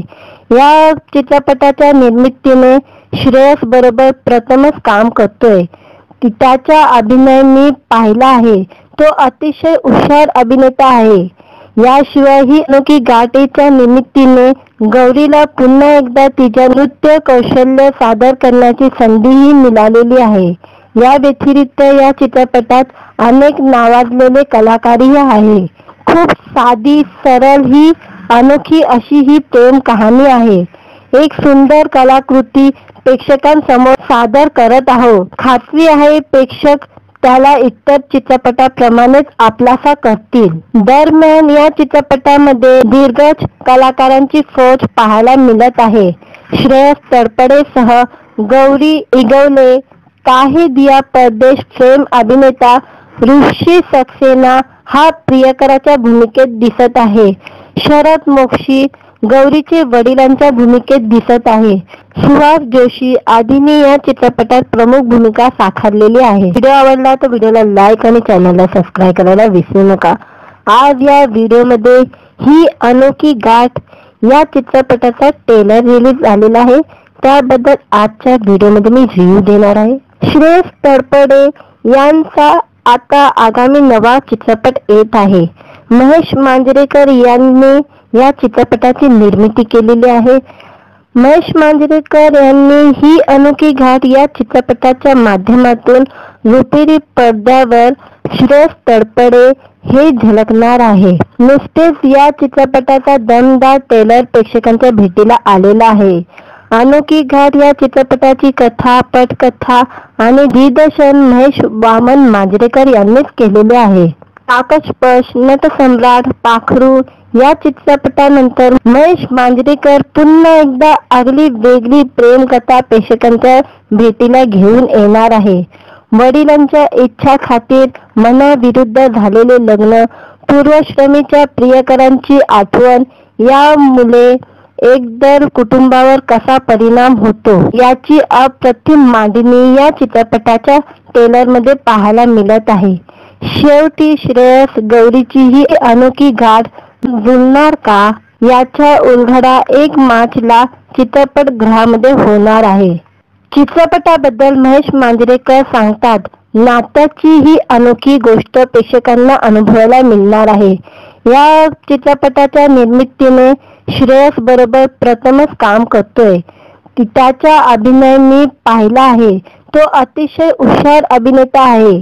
या चित्रपटाच्या निर्मितीने श्रेयस बरोबर प्रथमच काम करतोय. त्याचा अभिनय मी पाहिला आहे. तो अतिशय हुशार अभिनेता आहे. याशिवाय ही अनोखी गाठीच्या निमित्ताने गौरीला पुन्हा एकदा तिच्या नृत्य कौशल्य सादर करण्याची संधीही मिळालेली आहे. या व्यतिरिक्त या चित्रपटात अनेक नावाजलेले कलाकारही आहे. खूप साधी सरळ ही अनोखी अशी ही प्रेम कहाणी आहे. एक सुंदर कलाकृती प्रेक्षकांसमोर सादर करत आहोत. खात्री आहे प्रेक्षक त्याला इतर चित्रपटाप्रमाणेच आपलासा करतील. दरम्यान या चित्रपटामध्ये दिग्गज कलाकारांची फौज पाहायला मिळत आहे. श्रेयस तळपडेसह गौरी इगवले, काहे दिया परदेश फेम अभिनेता ऋषी सक्सेना हा प्रियकराच्या भूमिकेत दिसत आहे. शरद मोक्षी गौरीचे वडिलांच्या भूमिकेत दिसत आहे. सुहास जोशी आदींनी या चित्रपटात प्रमुख भूमिका साकारलेली आहे. व्हिडिओ आवडला तर व्हिडिओला लाईक आणि चॅनलला सबस्क्राईब करायला विसरू नका. आज या व्हिडिओमध्ये ही अनोखी गाठ या चित्रपटाचा ट्रेलर रिलीज झालेला आहे. त्याबद्दल आजच्या व्हिडिओमध्ये मी रिव्ह्यू देणार आहे. श्रेयस तळपडे यांचा आता आगामी नवा चित्रपट येत आहे. महेश मांजरेकर यांनी या चित्रपटाची निर्मिती केलेली आहे. महेश मांजरेकर यांनी ही अनोखी गाठ या चित्रपटाच्या माध्यमातून रुपेरी पडद्यावर श्रेयस तळपडे हे झलकणार आहे. नुकतेच या चित्रपटाचा दमदार ट्रेलर प्रेक्षकांच्या भेटीला आलेला आहे. अनोखी गाठ या चित्रपटाची कथा, पटकथा आणि दिग्दर्शन महेश वामन मांजरेकर यांनीच केलेले आहे. आकाशपश, नटसम्राट, पाखरू या चित्रपटानंतर महेश मांजरेकर पुन्हा एकदा आगली वेगळी प्रेम कथा प्रेक्षकांच्या भेटीला घेऊन येणार आहे. वडिलांच्या इच्छा खातीर मनाविरुद्ध झालेले लग्न, पूर्वश्रमीच्या प्रियकरांची आठवण यामुळे एकंदर कुटुंबावर कसा परिणाम होतो याची अप्रतिम मांडणी या चित्रपटाच्या ट्रेलरमध्ये पाहायला मिळत आहे. शेवटी श्रेयस गौरीची ही अनोखी गाठ जुळणार का याचा उलगडा 1 मार्चला चित्रपटगृहामध्ये होणार आहे. चित्रपटाबद्दल महेश मांजरेकर सांगतात, नात्याची ही अनोखी गोष्ट प्रेक्षकांना अनुभवायला मिळणार आहे. या चित्रपटाच्या निर्मितीने श्रेयस बरोबर प्रथमच काम करतोय. त्याचा अभिनय मी पाहिला आहे. तो अतिशय हुशार अभिनेता आहे.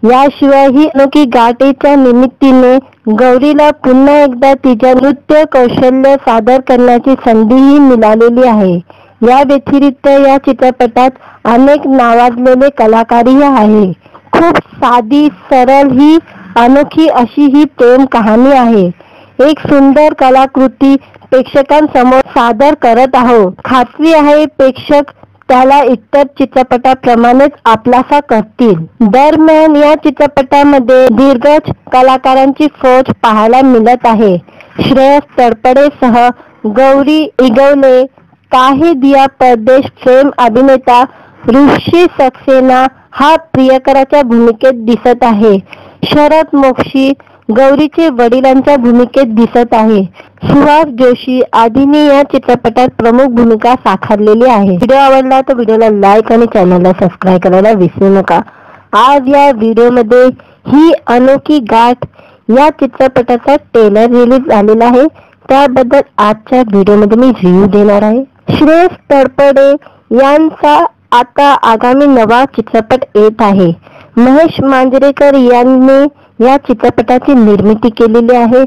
याशिवाय ही अनोखी गाठीच्या निमित्ताने गौरीला पुन्हा एकदा तिच्या नृत्य कौशल्य सादर करण्याची संधीही मिळालेली आहे. या व्यतिरिक्त या चित्रपटात अनेक नावाजलेले कलाकारही आहे. खूप साधी सरळ ही अनोखी अशी ही प्रेम कहाणी आहे. एक सुंदर कलाकृती प्रेक्षकांसमोर सादर करत आहोत. खात्री आहे प्रेक्षक त्याला इतर चित्रपटाप्रमाणेच आपलासा करतील. दरम्यान या चित्रपटामध्ये दिग्गज कलाकारांची फौज पाहायला मिळत आहे. श्रेयस तळपडेसह गौरी इगवले, काहे दिया परदेश फेम अभिनेता ऋषी सक्सेना हा प्रियकराच्या भूमिकेत दिसत आहे. शरद मोक्षी गौरीचे वडिलांच्या भूमिकेत दिसत आहे. सुहास जोशी आदींनी या चित्रपटात प्रमुख भूमिका साकारलेली आहे. व्हिडिओ आवडला तर व्हिडिओला लाईक आणि चॅनलला सबस्क्राईब करायला विसरू नका. आज या व्हिडिओमध्ये ही अनोखी गाठ या चित्रपटाचा ट्रेलर रिलीज झालेला आहे. त्याबद्दल आजच्या व्हिडिओमध्ये मी रिव्ह्यू देणार आहे. श्रेयस तळपडे यांचा आता आगामी नवा चित्रपट येत आहे. महेश मांजरेकर यांनी या चित्रपटाची निर्मिती केलेली आहे.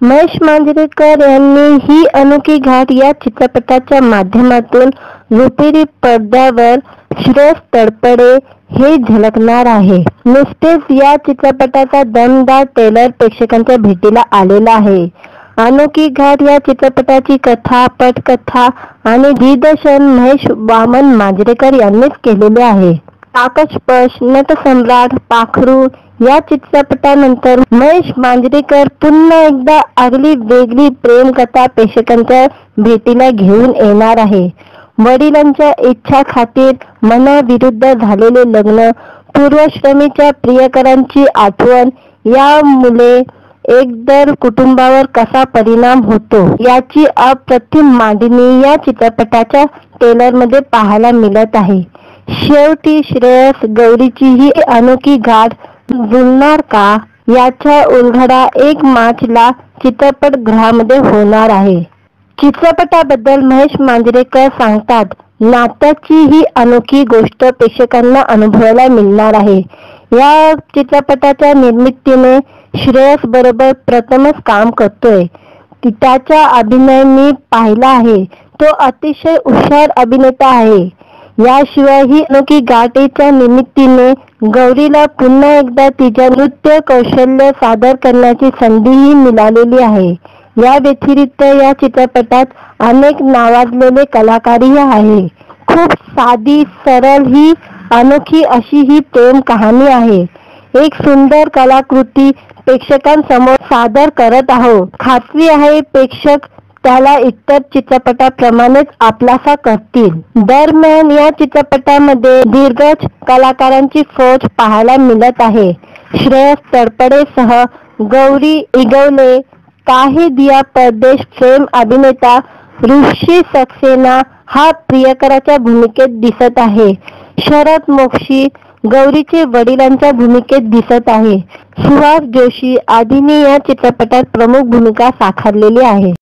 महेश मांजरेकर यांनी ही अनोखी घाट या चित्रपटाच्या माध्यमातून रुपेरी पडद्यावर श्रेयस तळपडे हे झलकणार आहे. नुकतेच या चित्रपटाचा दमदार ट्रेलर प्रेक्षकांच्या भेटीला आलेला आहे. अनोखी घाट या चित्रपटाची कथा, पटकथा आणि दिग्दर्शन महेश वामन मांजरेकर यांनीच केलेले आहे. आकाशस्पर्श, नटसम्राट, पाखरू या चित्रपटानंतर महेश मांजरेकर पुन्हा एकदा आगळी वेगळी प्रेमकथा प्रेक्षकांच्या भेटीला घेऊन येणार आहे. वडिलांच्या इच्छाखातीर मनाविरुद्ध झालेले लग्न, पूर्वाश्रमीच्या प्रियकरांची आठवण यामुळे एकंदर कुटुंबावर कसा परिणाम होतो याची अप्रतिम मांडणी या चित्रपटाच्या ट्रेलरमध्ये पाहायला मिळत आहे. शेवटी श्रेयस गौरीची ही अनोखी गाठ जुळणार का याचा उलगडा 1 मार्चला चित्रपटगृहामध्ये होणार आहे. चित्रपटाबद्दल महेश मांजरेकर सांगतात, नात्याची ही अनोखी गोष्ट प्रेक्षकांना अनुभवायला मिळणार आहे. या चित्रपटाच्या निर्मितीने श्रेयस बरोबर प्रथमच काम करतोय. त्याचा अभिनय मी पाहिला आहे. तो अतिशय हुशार अभिनेता आहे. याशिवाय ही अनोखी गाठीच्या निमित्ताने गौरीला पुन्हा एकदा तिच्या नृत्य कौशल्य सादर करण्याची संधीही मिळालेली आहे. या व्यतिरिक्त या चित्रपटात अनेक नावाजलेले कलाकारही आहे. खूप साधी, सरळ ही अनोखी अशी ही प्रेम कहाणी आहे. एक सुंदर कलाकृती प्रेक्षकांसमोर सादर करत आहोत. खात्री आहे प्रेक्षक त्याला इतर चित्रपटाप्रमाणेच आपलासा करतील. दरम्यान या चित्रपटामध्ये दिग्गज कलाकारांची फौज पाहायला मिळत आहे. श्रेयस तळपडेसह गौरी इगवले, काहे दिया परदेश फेम अभिनेता ऋषी सक्सेना हा प्रियकराच्या भूमिकेत दिसत आहे. शरद मोक्षी गौरीचे वडिलांच्या भूमिकेत दिसत आहे. सुहास जोशी आदींनी या चित्रपटात प्रमुख भूमिका साकारलेली आहे.